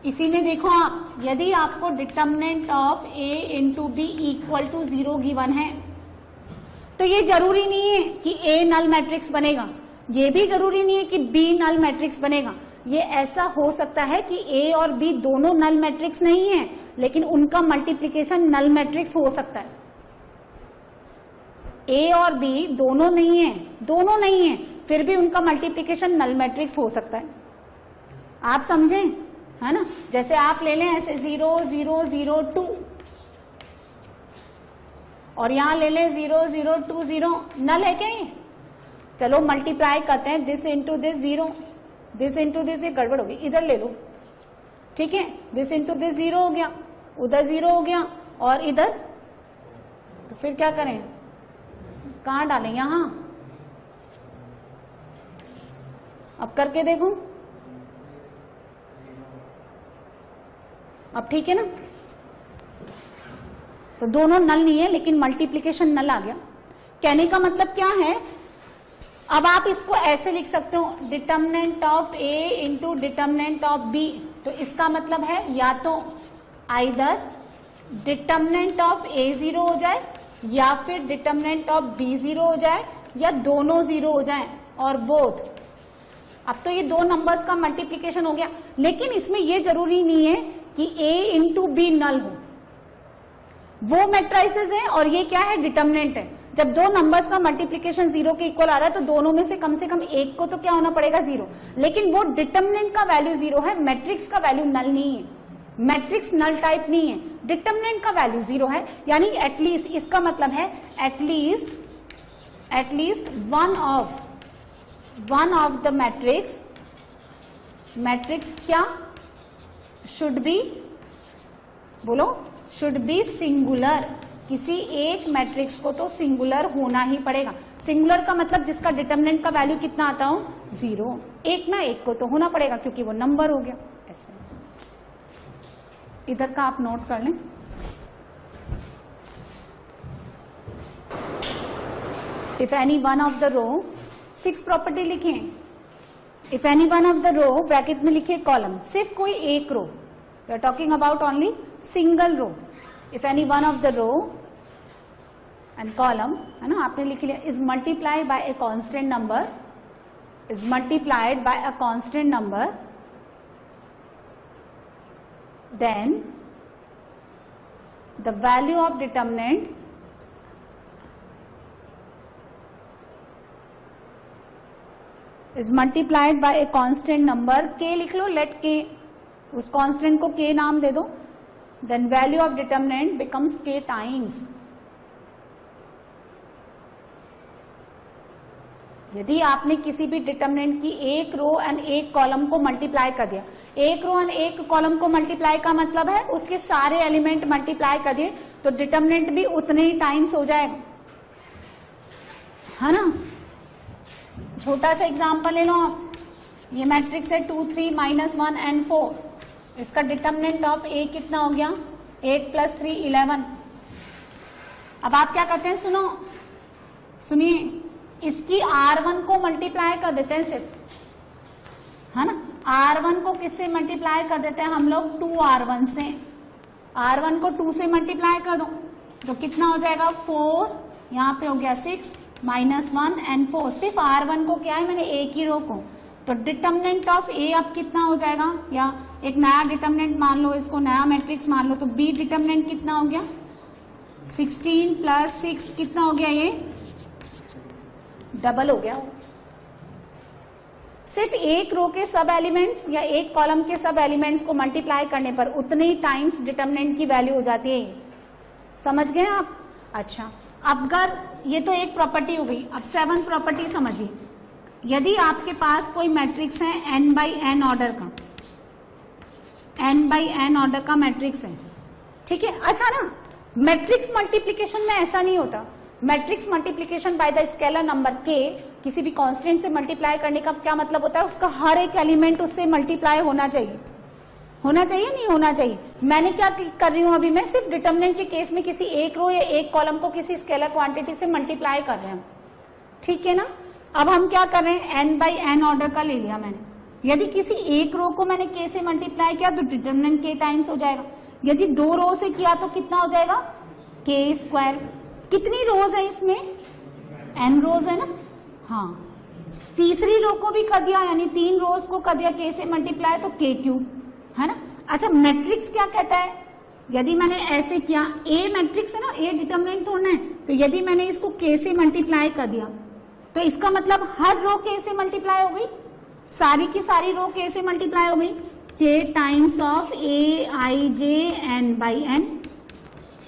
Speaker 1: इसी में देखो आप, यदि आपको determinant of A into B equal to 0 given है तो ये जरूरी नहीं है कि A नल मैट्रिक्स बनेगा, ये भी जरूरी नहीं है कि B नल मैट्रिक्स बनेगा। ये ऐसा हो सकता है कि A और B दोनों नल मैट्रिक्स नहीं है लेकिन उनका मल्टीप्लीकेशन नल मैट्रिक्स हो सकता है। A और B दोनों नहीं है, फिर भी उनका मल्टीप्लीकेशन नल मैट्रिक्स हो सकता है। आप समझें, है ना। जैसे आप ले लें ऐसे 0 0 0 2 और यहां ले लें 0 0 2 0, नल है क्या ये? चलो मल्टीप्लाई करते हैं, this into this 0, this into this, ये गड़बड़ होगी, इधर ले लो, ठीक है। दिस इंटू दिस 0 हो गया, उधर 0 हो गया और इधर, तो फिर क्या करें, कहां डालें, यहां अब करके देखो, अब ठीक है ना। तो दोनों नल नहीं है, लेकिन मल्टीप्लीकेशन नल आ गया। कहने का मतलब क्या है, अब आप इसको ऐसे लिख सकते हो, determinant of A into determinant of B. तो इसका मतलब है या तो आइदर डिटर्मिनेंट ऑफ ए 0 हो जाए या फिर डिटर्मिनेंट ऑफ बी 0 हो जाए या दोनों 0 हो जाए और बोथ। अब तो ये दो नंबर्स का मल्टीप्लीकेशन हो गया, लेकिन इसमें ये जरूरी नहीं है कि ए इंटू बी नल हो। वो मैट्रिसेस है और ये क्या है, डिटर्मिनेंट है। जब दो नंबर्स का मल्टीप्लीकेशन 0 के इक्वल आ रहा है तो दोनों में से कम एक को तो क्या होना पड़ेगा, 0। लेकिन वो डिटर्मिनेंट का वैल्यू 0 है, मैट्रिक्स का वैल्यू नल नहीं है। मैट्रिक्स नल टाइप नहीं है, डिटर्मिनेंट का वैल्यू 0 है। यानी एटलीस्ट, इसका मतलब है at least one of the matrix क्या शुड बी, बोलो, शुड बी सिंगुलर। किसी एक मैट्रिक्स को तो सिंगुलर होना ही पड़ेगा। सिंगुलर का मतलब जिसका डिटर्मिनेंट का वैल्यू कितना आता हो, 0। एक ना एक को तो होना पड़ेगा क्योंकि वो नंबर हो गया। ऐसे इधर का आप नोट कर लें। If any one of the row, 6 property लिखें। If any one of the row, bracket में लिखिए कॉलम, सिर्फ कोई एक row, we are talking about only single row. If any one of the row and column, है ना, आपने लिख लिया, is multiplied by a constant number, is multiplied by a constant number, then the value of determinant is multiplied by a constant number, k लिख लो, let k, उस constant को k नाम दे दो, then value of determinant becomes k times। यदि आपने किसी भी determinant की एक रो एंड एक कॉलम को मल्टीप्लाई कर दिया, एक रो एंड एक कॉलम को मल्टीप्लाई का मतलब है उसके सारे एलिमेंट मल्टीप्लाई कर दिए, तो डिटर्मिनेंट भी उतने ही टाइम्स हो जाएगा, है ना। छोटा सा एग्जांपल ले लो आप, ये मैट्रिक्स है 2 3 -1 and 4। इसका डिटर्मिनेंट ऑफ ए कितना हो गया, 8 + 3 11। अब आप क्या करते हैं, सुनिए, इसकी R1 को मल्टीप्लाई कर देते हैं सिर्फ, है ना। R1 को किससे मल्टीप्लाई कर देते हैं हम लोग, 2R1 से। R1 को 2 से मल्टीप्लाई कर दो तो कितना हो जाएगा, 4, यहाँ पे हो गया 6 -1 and 4। सिर्फ R1 को क्या है, मैंने एक ही रो को, तो डिटर्मिनेंट ऑफ ए अब कितना हो जाएगा, या एक नया डिटर्मिनेंट मान लो, इसको नया मैट्रिक्स मान लो, तो बी डिटर्मिनेंट कितना हो गया, 16 + 6 कितना हो गया, ये डबल हो गया। सिर्फ एक रो के सब एलिमेंट्स या एक कॉलम के सब एलिमेंट्स को मल्टीप्लाई करने पर उतने ही टाइम्स डिटर्मिनेंट की वैल्यू हो जाती है। समझ गए आप? अच्छा, अब अगर ये तो एक प्रॉपर्टी हो गई, अब 7th प्रॉपर्टी समझिए। यदि आपके पास कोई मैट्रिक्स है n/n ऑर्डर का, n/n ऑर्डर का मैट्रिक्स है, ठीक है। अच्छा ना, मैट्रिक्स मल्टीप्लीकेशन में ऐसा नहीं होता। Matrix multiplication by the scalar number k, किसी भी कांस्टेंट से मल्टीप्लाई करने का क्या मतलब होता है, उसका हर एक एलिमेंट उससे मल्टीप्लाई होना चाहिए, नहीं होना चाहिए। मैंने क्या कर रही हूं अभी, मैं सिर्फ डिटर्मिनेंट के केस में किसी एक रो या एक कॉलम को किसी स्केलर क्वांटिटी से मल्टीप्लाई कर रहे हैं, ठीक है ना। अब हम क्या कर रहे हैं, n/n ऑर्डर का ले लिया मैंने। यदि किसी एक रो को मैंने k से मल्टीप्लाई किया तो डिटर्मिनेंट k टाइम्स हो जाएगा। यदि 2 रो से किया तो कितना हो जाएगा, k²। कितनी रोज है इसमें, n रोज है ना, हाँ। तीसरी रो को भी कर दिया, यानी 3 रोज को कर दिया k से मल्टीप्लाई, तो k3, है ना। अच्छा, मैट्रिक्स क्या कहता है, यदि मैंने ऐसे किया, A मैट्रिक्स है ना, A डिटर्मिनेंट थोड़ा है, तो यदि मैंने इसको k से मल्टीप्लाई कर दिया तो इसका मतलब हर रो k से मल्टीप्लाई हो गई, सारी की सारी रो k से मल्टीप्लाई हो गई, k times of Aij n/n।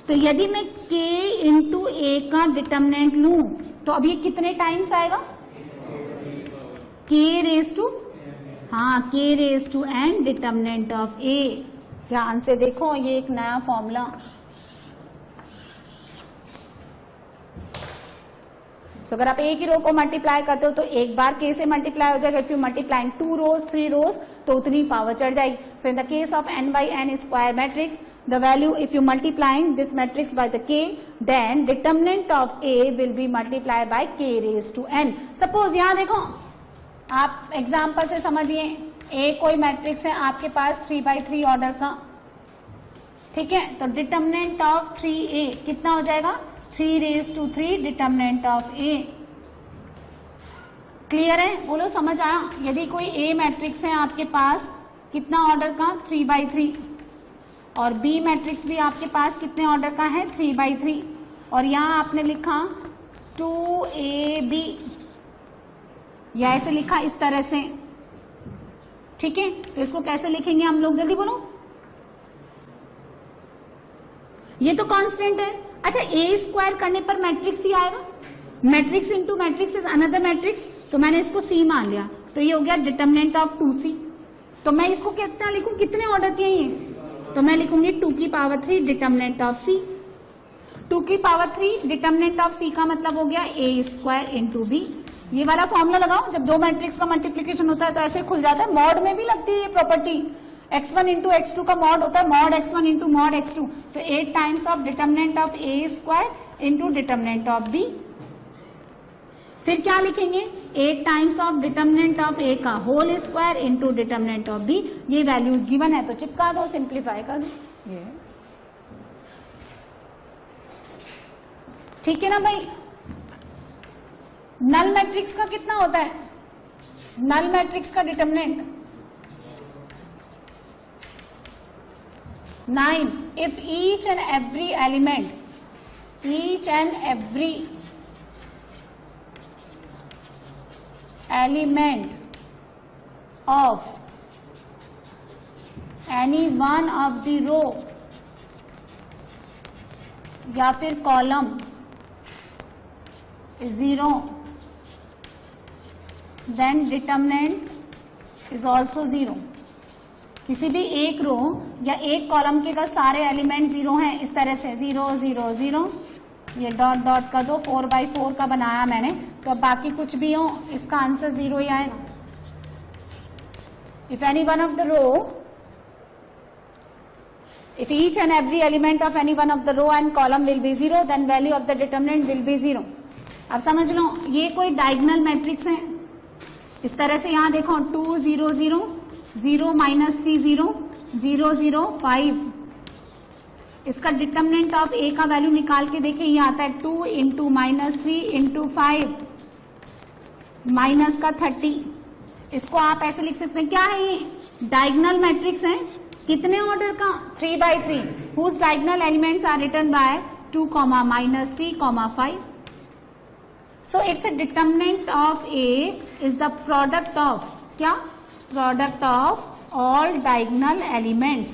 Speaker 1: तो यदि मैं k इंटू ए का डिटर्मिनेंट लूं तो अब ये कितने टाइम्स आएगा, k⁻n डिटर्मिनेंट ऑफ a। ध्यान से देखो, ये एक नया फॉर्मूला, सो अगर आप एक ही रो को मल्टीप्लाई करते हो तो एक बार k से मल्टीप्लाई हो जाएगा. If you multiplying 2 rows 3 rows तो उतनी पावर चढ़ जाएगी. So in the case of n by n square matrix the value if you multiplying this matrix by the k then determinant of A will be multiplied by k raised to n. Suppose यहाँ देखो आप example से समझिए A कोई matrix है आपके पास 3/3 order का, ठीक है. तो डिटर्मिनेंट ऑफ 3A कितना हो जाएगा 3 raised to 3 determinant of A. Clear है, बोलो समझ आया. यदि कोई A मैट्रिक्स है आपके पास कितना ऑर्डर का 3/3 और बी मैट्रिक्स भी आपके पास कितने ऑर्डर का है 3/3 और यहां आपने लिखा 2AB या ऐसे लिखा इस तरह से, ठीक है. तो इसको कैसे लिखेंगे हम लोग, जल्दी बोलो. ये तो कांस्टेंट है. अच्छा ए स्क्वायर करने पर मैट्रिक्स ही आएगा. Matrix into matrix is another matrix. तो मैंने इसको सी मान लिया तो ये हो गया डिटर्मिनेंट ऑफ 2C. तो मैं इसको कितना लिखूं, कितने ऑर्डर के ये, तो मैं लिखूंगी 2 की पावर 3 डिटर्मिनेंट ऑफ C. 2 की पावर 3 डिटर्मिनेंट ऑफ C का मतलब हो गया a स्क्वायर इंटू बी. ये वाला फॉर्मूला लगाओ. जब दो मैट्रिक्स का मल्टीप्लीकेशन होता है तो ऐसे खुल जाता है. मॉड में भी लगती है ये प्रॉपर्टी. x1 इंटू x2 का मॉड होता है mod x1 into mod x2. तो 8 times of determinant of a square into determinant of b. फिर क्या लिखेंगे 8 times of determinant of a का whole square into determinant of b. ये values given है तो चिपका दो, सिंप्लीफाई कर दो. ये ठीक है ना भाई. नल मैट्रिक्स का कितना होता है, नल मैट्रिक्स का determinant 9. If each and every element of any one of the row या फिर column is 0 then determinant is also 0. किसी भी एक रो या एक कॉलम के का सारे एलिमेंट 0 हैं. इस तरह से 0 0 0 ये डॉट डॉट का दो 4/4 का बनाया मैंने. तो बाकी कुछ भी हो इसका आंसर 0 ही आएगा. If any one of the row, if each and every element of any one of the row and column will be 0 then value of the determinant will be 0. अब समझ लो ये कोई डायगोनल मैट्रिक्स है. इस तरह से यहां देखो 2 0 0 0 -3 0 0 0 5. इसका डिटर्मिनेंट ऑफ ए का वैल्यू निकाल के देखिए ये आता है 2 इंटू -3 इंटू 5 माइनस का 30. इसको आप ऐसे लिख सकते हैं. क्या है ये डायगोनल मैट्रिक्स है. कितने ऑर्डर का 3/3 whose diagonal elements are written by 2, -3, 5. So its a determinant of A is the product of क्या, product of all diagonal elements.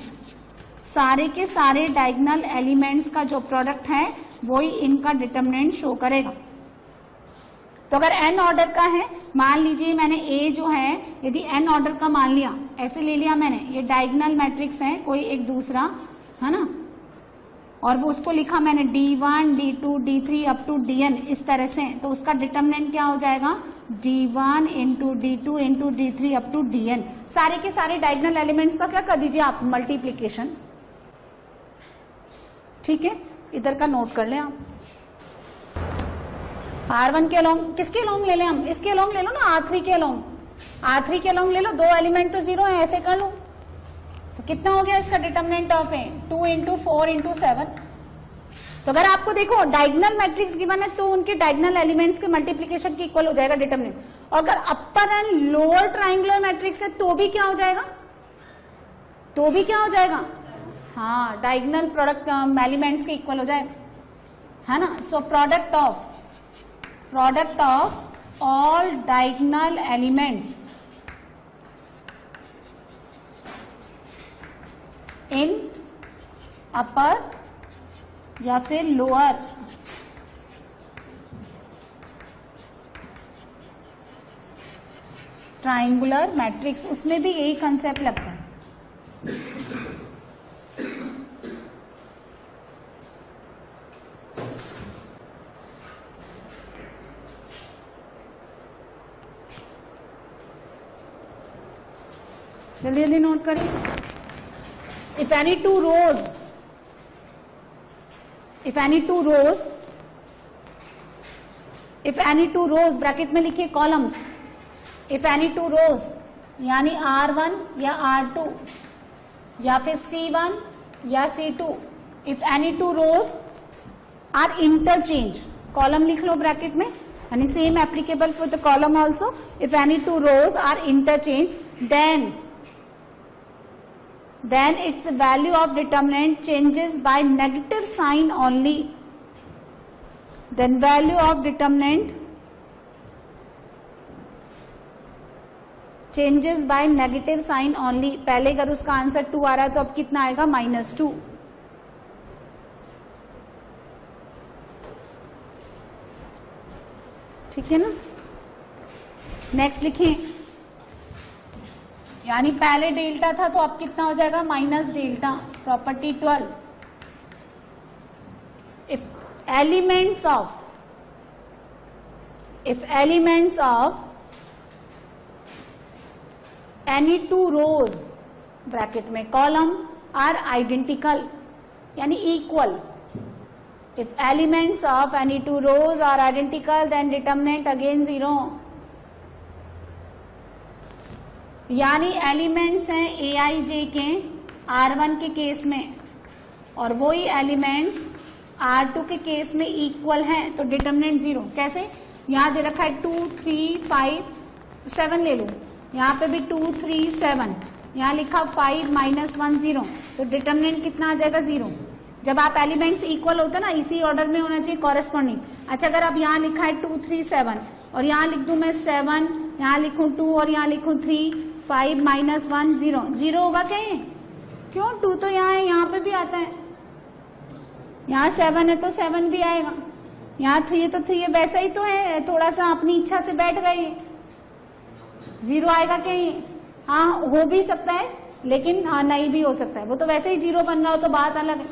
Speaker 1: सारे के सारे डायगोनल एलिमेंट्स का जो प्रोडक्ट है वही इनका डिटर्मिनेंट शो करेगा. तो अगर n ऑर्डर का है, मान लीजिए मैंने a जो है यदि n ऑर्डर का मान लिया, ऐसे ले लिया मैंने, ये डायगोनल मैट्रिक्स है कोई एक दूसरा है ना, और वो उसको लिखा मैंने d1 d2 d3 up to dn इस तरह से. तो उसका डिटर्मिनेंट क्या हो जाएगा d1 into d2 into d3 up to dn. सारे के सारे डायगोनल एलिमेंट्स का क्या कर दीजिए आप मल्टीप्लीकेशन. ठीक है, इधर का नोट कर लें आप. R1 के लॉन्ग, किसके लॉन्ग ले लें हम, इसके लॉन्ग ले लो ना, R3 के लॉन्ग. R3 के लॉन्ग ले लो, 2 एलिमेंट तो 0 है, ऐसे कर लो. तो कितना हो गया इसका determinant of A 2 into 4 into 7. तो अगर आपको देखो डायगोनल मैट्रिक्स गिवन है तो उनके डायगोनल एलिमेंट्स के मल्टीप्लीकेशन के इक्वल हो जाएगा डिटर्मिनेंट. और अगर अपर एंड लोअर ट्राइंगुलर मैट्रिक्स है तो भी क्या हो जाएगा, तो भी क्या हो जाएगा, हाँ डायगोनल प्रोडक्ट एलिमेंट्स के इक्वल हो जाएगा, है ना. So product of all diagonal elements in upper या फिर लोअर ट्राइंगुलर मैट्रिक्स, उसमें भी यही कंसेप्ट लगता है. जल्दी जल्दी नोट करिए. If any two rows bracket में लिखिए columns. If any two rows यानी R1 या R2 या फिर C1 या C2. If any two rows are interchange, column लिख लो ब्रैकेट में, यानी same applicable for the column also. If any two rows are interchange then its value of determinant changes by negative sign only. Then value of determinant changes by negative sign only. पहले अगर उसका answer 2 आ रहा है तो अब कितना आएगा? -2. ठीक है ना. नेक्स्ट लिखें, यानी पहले डेल्टा था तो अब कितना हो जाएगा? Minus delta. Property 12. If elements of any two rows bracket में कॉलम आर आइडेंटिकल यानी equal. If elements of any two rows are identical then determinant again 0. यानी एलिमेंट्स हैं AIJ के R1 के केस में और वही एलिमेंट्स R2 के केस में इक्वल हैं तो डिटर्मिनेंट 0. कैसे? यहां दे रखा है 2 3 5 7 ले लो, यहाँ पे भी 2 3 7, यहाँ लिखा 5 -1 0 तो डिटर्मिनेंट कितना आ जाएगा? 0. जब आप एलिमेंट्स इक्वल होते ना इसी ऑर्डर में होना चाहिए कॉरेस्पॉन्डिंग. अच्छा अगर अब यहाँ लिखा है 2 3 7 और यहाँ लिख दूं मैं 7, यहाँ लिखूं 2 और यहाँ लिखूं 3, 5 -1 0 0 होगा क्या ये? क्यों? 2 तो यहाँ है, यहाँ पे भी आता है. यहाँ 7 है तो 7 भी आएगा, यहाँ 3 है तो 3 है. वैसा ही तो है, थोड़ा सा अपनी इच्छा से बैठ गए. 0 आएगा क्या ये? हाँ हो भी सकता है लेकिन हाँ नहीं भी हो सकता है. वो तो वैसे ही 0 बन रहा हो तो बात अलग है,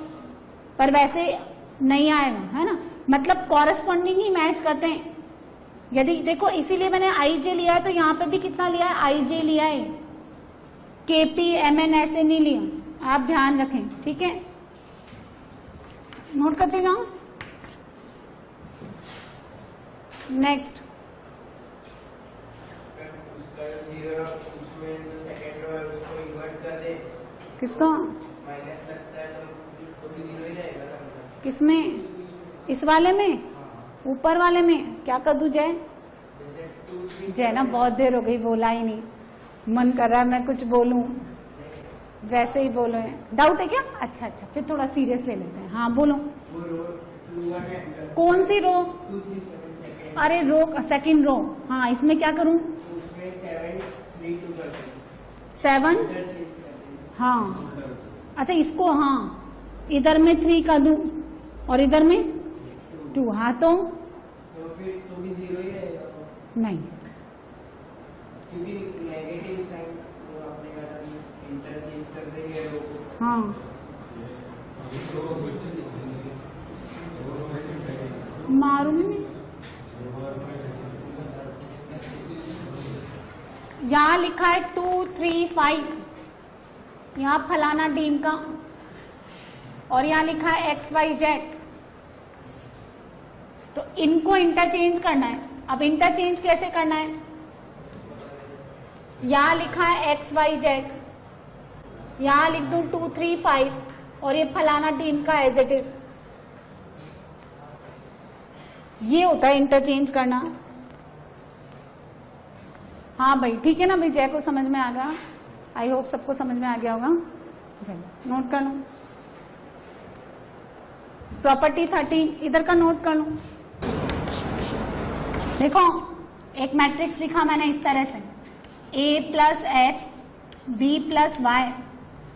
Speaker 1: पर वैसे नहीं आएगा, है ना. मतलब कॉरेस्पॉन्डिंग ही मैच करते हैं. यदि देखो इसीलिए मैंने IJ लिया है तो यहाँ पे भी कितना लिया है? IJ लिया है. KP MN ऐसे नहीं लिया, आप ध्यान रखें. ठीक है, नोट करते जाओ. नेक्स्ट किसका
Speaker 2: माइनस लगता है तो भी 0 ही रहेगा.
Speaker 1: किसमें? इस वाले में, ऊपर वाले में. क्या कर दूं जय? जय ना बहुत देर हो गई बोला ही नहीं, मन कर रहा है मैं कुछ बोलूं, वैसे ही बोलो. डाउट है क्या? अच्छा अच्छा फिर थोड़ा सीरियस ले लेते हैं. हाँ बोलो. कौन सी रो? अरे रो, सेकंड रो. हाँ इसमें क्या करूं? 7. हाँ अच्छा इसको, हाँ इधर में 3 का दूं और इधर में 2. हाँ तो
Speaker 2: फिर तो भी 0 ही रहेगा.
Speaker 1: नहीं,
Speaker 2: क्योंकि नेगेटिव साइन तो आपने कहा इंटरचेंज कर देंगे रो को.
Speaker 1: हाँ मारूंगी नहीं. यहाँ लिखा है 2 3 5, यहाँ फलाना टीम का, और यहाँ लिखा है XYZ. तो इनको इंटरचेंज करना है. अब इंटरचेंज कैसे करना है? यहाँ लिखा है XYZ, यहाँ लिख दूं 2 3 5 और ये फलाना टीम का एज इट इज. ये होता है इंटरचेंज करना. हाँ भाई ठीक है ना भाई, जय को समझ में आ गया. आई होप सबको समझ में आ गया होगा. चलो नोट कर लो. प्रॉपर्टी 13 इधर का नोट कर लो. देखो एक मैट्रिक्स लिखा मैंने इस तरह से, A + X B + Y.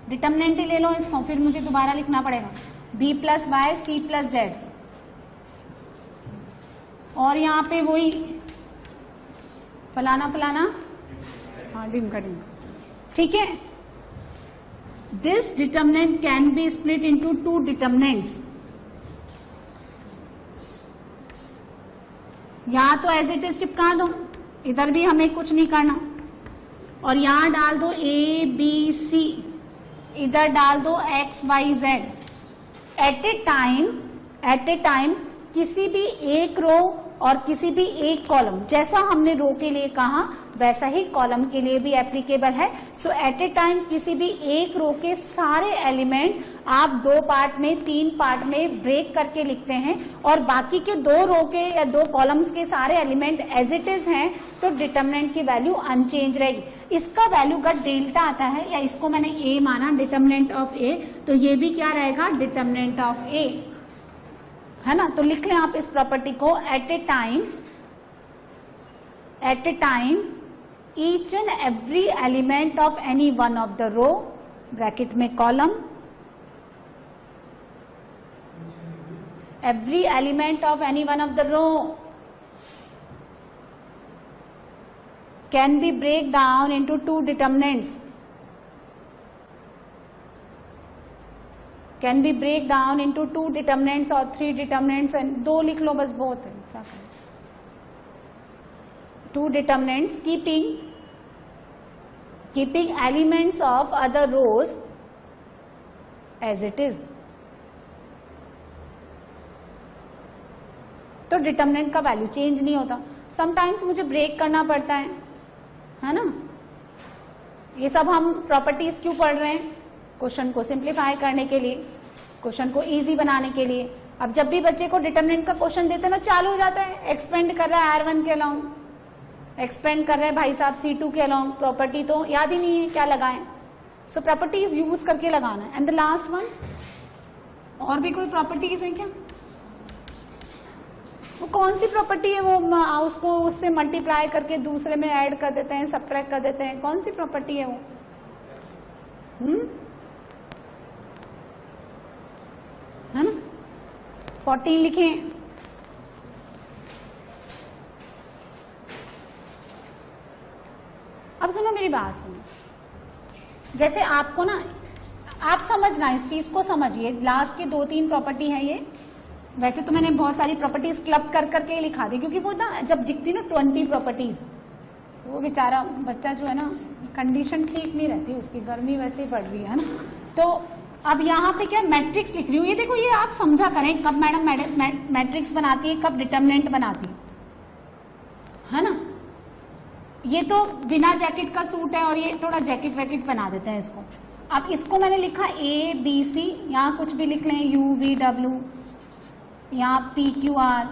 Speaker 1: Determinant ही ले लो इसको, फिर मुझे दोबारा लिखना पड़ेगा. B + Y C + Z. और यहाँ पे वही फलाना फलाना, हाँ डिम का डिम. ठीक है. This determinant can be split into 2 determinants. यहाँ तो एज इट इज चिपका दो, इधर भी हमें कुछ नहीं करना. और यहां डाल दो A B C, इधर डाल दो X Y Z। At a time किसी भी एक रो और किसी भी एक कॉलम, जैसा हमने रो के लिए कहा वैसा ही कॉलम के लिए भी एप्लीकेबल है। सो एट ए टाइम किसी भी एक रो के सारे एलिमेंट आप 2 पार्ट में 3 पार्ट में ब्रेक करके लिखते हैं और बाकी के 2 रो के या 2 कॉलम्स के सारे एलिमेंट एज इट इज हैं, तो डिटरमिनेंट की वैल्यू अनचेंज रहेगी। इसका वैल्यू का डेल्टा आता है, या इसको मैंने ए माना, डिटरमिनेंट ऑफ ए, तो ये भी क्या रहेगा, डिटरमिनेंट ऑफ ए, है ना। तो लिख लें आप इस प्रॉपर्टी को, at a time each and every element of any one of the row, bracket में column, every element of any one of the row can be break down into 2 determinants, can be break down into 2 determinants or 3 determinants, and 2 लिख लो बस, बहुत है, क्या करें। 2 determinants keeping elements of other rows as it is। तो determinant का value change नहीं होता। समटाइम्स मुझे ब्रेक करना पड़ता है ना। ये सब हम प्रॉपर्टीज क्यों पढ़ रहे हैं, क्वेश्चन को सिंप्लीफाई करने के लिए, क्वेश्चन को इजी बनाने के लिए। अब जब भी बच्चे को डिटरमिनेंट का क्वेश्चन देते हैं ना, चालू हो जाता है, एक्सपेंड कर रहा है R1 के अलाउंग, एक्सपेंड कर रहे हैं भाई साहब C2 के अलाउंग, प्रॉपर्टी तो याद ही नहीं है क्या लगाएं। सो प्रॉपर्टीज यूज करके लगाना है। एंड द लास्ट वन, और भी कोई प्रॉपर्टीज है क्या, वो कौन सी प्रॉपर्टी है, वो उसको उससे मल्टीप्लाई करके दूसरे में ऐड कर देते हैं, सबट्रैक्ट कर देते हैं, कौन सी प्रॉपर्टी है वो, है ना। 14 लिखें। अब सुनो मेरी बात सुनो, जैसे आपको ना, आप समझना, इस चीज को समझिए, लास्ट के 2-3 प्रॉपर्टी है ये। वैसे तो मैंने बहुत सारी प्रॉपर्टीज क्लब कर करके लिखा दी, क्योंकि वो ना जब दिखती ना 20 प्रॉपर्टीज, वो बेचारा बच्चा जो है ना, कंडीशन ठीक नहीं रहती उसकी, गर्मी वैसे ही बढ़ रही है ना। तो अब यहाँ पे क्या मैट्रिक्स लिख रही हूँ, ये देखो, ये आप समझा करें कब मैडम मैट्रिक्स बनाती है, कब डिटरमिनेंट बनाती है ना। ये तो बिना जैकेट का सूट है और ये थोड़ा जैकेट वैकेट बना देते हैं इसको। अब इसको मैंने लिखा ABC, यहाँ कुछ भी लिख लें, UVW, यहाँ PQR।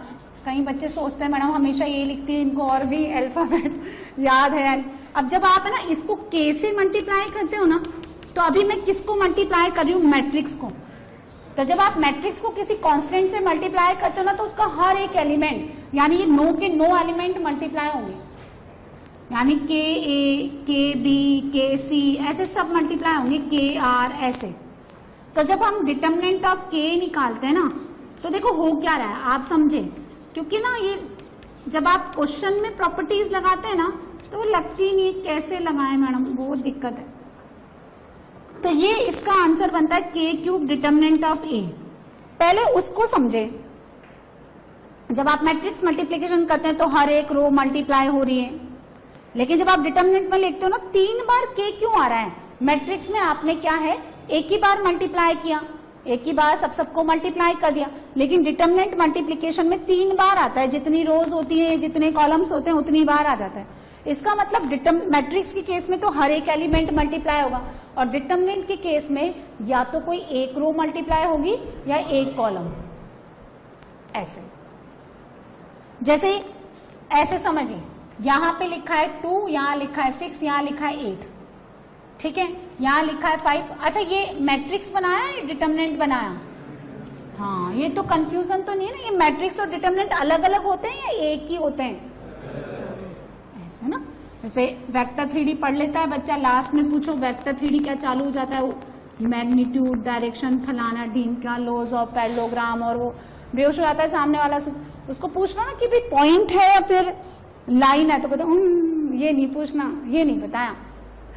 Speaker 1: कई बच्चे सोचते हैं मैडम हमेशा ये लिखती है, इनको और भी अल्फाबेट याद है। अब जब आप है ना इसको K से मल्टीप्लाई करते हो ना, तो अभी मैं किसको मल्टीप्लाई कर रही हूँ, मैट्रिक्स को। तो जब आप मैट्रिक्स को किसी कांस्टेंट से मल्टीप्लाई करते हो ना, तो उसका हर एक एलिमेंट, यानी ये 9 के 9 एलिमेंट मल्टीप्लाई होंगे, यानी KA, KB, KC ऐसे सब मल्टीप्लाई होंगे, KR ऐसे। तो जब हम डिटरमिनेंट ऑफ K निकालते हैं ना, तो देखो हो क्या रहा है, आप समझे, क्योंकि ना ये जब आप क्वेश्चन में प्रॉपर्टीज लगाते हैं ना, तो वो लगती नहीं, कैसे लगाएं मैडम, बहुत दिक्कत है। तो ये इसका आंसर बनता है K³ डिटरमिनेंट ऑफ A। पहले उसको समझे, जब आप मैट्रिक्स मल्टीप्लीकेशन करते हैं तो हर एक रो मल्टीप्लाई हो रही है, लेकिन जब आप डिटरमिनेंट में लिखते हो ना, 3 बार K क्यों आ रहा है। मैट्रिक्स में आपने क्या है, एक ही बार मल्टीप्लाई किया, एक ही बार सबको मल्टीप्लाई कर दिया, लेकिन डिटरमिनेंट मल्टीप्लीकेशन में 3 बार आता है, जितनी रोज होती है, जितने कॉलम्स होते हैं, उतनी बार आ जाता है। इसका मतलब मैट्रिक्स के केस में तो हर एक एलिमेंट मल्टीप्लाई होगा, और डिटरमिनेंट के केस में या तो कोई एक रो मल्टीप्लाई होगी या एक कॉलम। ऐसे जैसे ऐसे समझिए, यहां पे लिखा है 2, यहां लिखा है 6, यहां लिखा है 8, ठीक है, यहां लिखा है 5। अच्छा, ये मैट्रिक्स बनाया या डिटरमिनेंट बनाया? हाँ, ये तो कंफ्यूजन तो नहीं है ना, ये मैट्रिक्स और डिटरमिनेंट अलग अलग होते हैं या एक ही होते हैं? ऐसे ना, जैसे वेक्टर 3D पढ़ लेता है बच्चा, लास्ट में पूछो वेक्टर 3D क्या चालू हो जाता है, वो मैग्नीट्यूड, डायरेक्शन, फलाना ढीमका, लॉज ऑफ पैरेललोग्राम, और वो बेहोश हो जाता है सामने वाला। उसको पूछना ना कि भाई पॉइंट है या फिर लाइन है, तो कहते ये नहीं पूछना, ये नहीं बताया,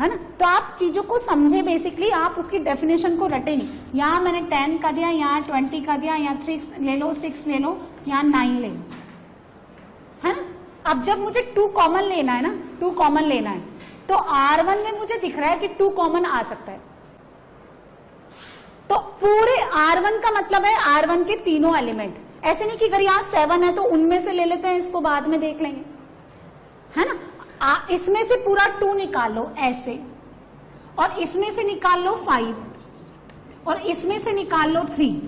Speaker 1: है ना। तो आप चीजों को समझे, बेसिकली आप उसकी डेफिनेशन को रटे नहीं। यहाँ मैंने 10 का दिया, यहाँ 20 का दिया, यहाँ 3 ले लो, 6 ले लो, यहाँ 9 ले लो, है ना। अब जब मुझे 2 कॉमन लेना है ना, 2 कॉमन लेना है, तो R1 में मुझे दिख रहा है कि 2 कॉमन आ सकता है। तो पूरे R1 का मतलब है R1 के तीनों एलिमेंट, ऐसे नहीं कि अगर यहाँ 7 है तो उनमें से ले लेते हैं, इसको बाद में देख लेंगे, है ना। इसमें से पूरा 2 निकाल लो ऐसे, और इसमें से निकाल लो 5, और इसमें से निकाल लो 3।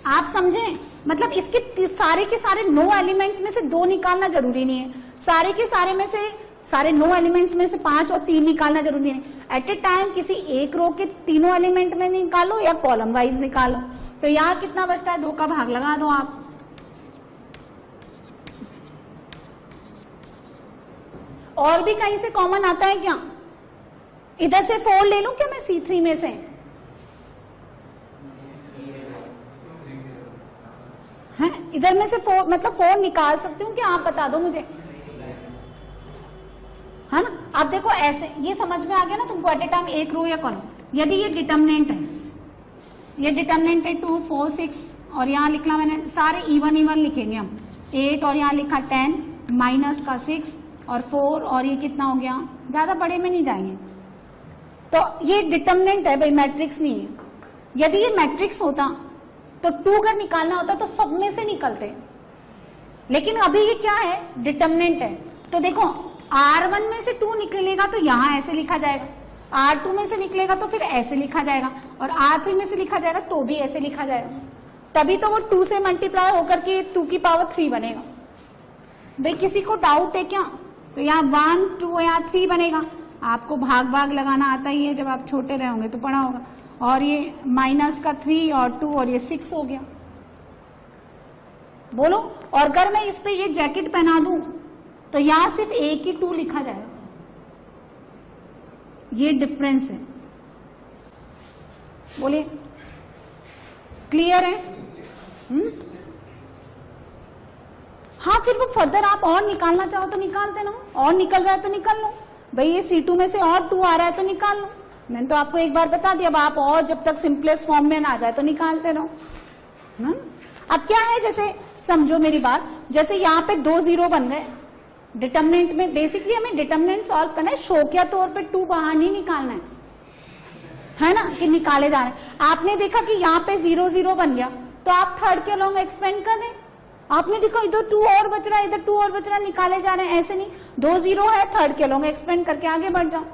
Speaker 1: आप समझे, मतलब इसके सारे के सारे 9 एलिमेंट्स में से 2 निकालना जरूरी नहीं है, सारे के सारे में से सारे 9 एलिमेंट्स में से 5 और 3 निकालना जरूरी नहीं। एट ए टाइम किसी एक रो के तीनों एलिमेंट में निकालो या कॉलम वाइज निकालो। तो यहाँ कितना बचता है, 2 का भाग लगा दो आप। और भी कहीं से कॉमन आता है क्या? इधर से 4 ले लूं क्या मैं C3 में से? है इधर में से 4, मतलब 4 निकाल सकती हूँ क्या? आप बता दो मुझे, है ना। अब देखो ऐसे, ये समझ में आ गया ना तुमको, एट ए टाइम एक रो या कॉलम। यदि ये डिटर्मिनेंट है, ये डिटर्मिनेंट है 2, 4, 6, और यहाँ लिखना मैंने सारे इवन लिखेंगे हम, 8 और यहाँ लिखा 10 माइनस का 6 और 4, और ये कितना हो गया, ज्यादा बड़े में नहीं जाएंगे। तो ये डिटर्मिनेंट है भाई, मैट्रिक्स नहीं है। यदि ये मैट्रिक्स होता तो 2 अगर निकालना होता तो सब में से निकलते, लेकिन अभी ये क्या है, डिटर्मिनेंट है। तो देखो R1 में से 2 निकलेगा तो यहाँ ऐसे लिखा जाएगा, R2 में से निकलेगा तो फिर ऐसे लिखा जाएगा, और R3 में से लिखा जाएगा तो भी ऐसे लिखा जाएगा। तभी तो वो 2 से मल्टीप्लाई होकर के 2 की पावर 3 बनेगा। भाई किसी को डाउट है क्या? तो यहाँ 1, 2 यहाँ 3 बनेगा। आपको भाग भाग लगाना आता ही है, जब आप छोटे रहे होंगे तो पढ़ा होगा। और ये माइनस का 3 और 2 और ये 6 हो गया। बोलो, और अगर मैं इस पे ये जैकेट पहना दूं तो यहां सिर्फ एक ही 2 लिखा जाएगा। ये डिफरेंस है, बोलिए क्लियर है? हाँ, फिर वो फर्दर आप और निकालना चाहो तो निकालते ना, और निकल रहा है तो निकाल लो। भाई ये C2 में से और 2 आ रहा है तो निकाल लो। मैंने तो आपको एक बार बता दिया, अब आप और जब तक सिंपलेस्ट फॉर्म में ना जाए तो निकालते रहो। अब क्या है, जैसे समझो मेरी बात, जैसे यहाँ पे 2 0 बन गए डिटर्मिनेंट में। बेसिकली हमें डिटर्मिनेंट सॉल्व करना है, शौकिया तौर पे 2 बाहर नहीं निकालना है ना, कि निकाले जा रहे हैं। आपने देखा कि यहाँ पे 0 0 बन गया तो आप थर्ड के अलोंग एक्सपेंड कर दें। आपने देखा इधर 2 और बच रहा है, इधर 2 और बच रहा है, निकाले जा रहे हैं। ऐसे नहीं, 2 0 है, थर्ड के अलोंग एक्सपेंड करके आगे बढ़ जाओ,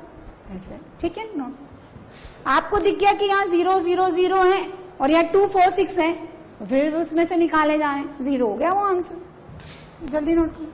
Speaker 1: ऐसे। ठीक है, नोट। आपको दिख गया कि यहाँ 0 0 0 है और यहाँ 2 4 6 है, फिर उसमें से निकाले जा रहे हैं, 0 हो गया वो आंसर। जल्दी नोट करो।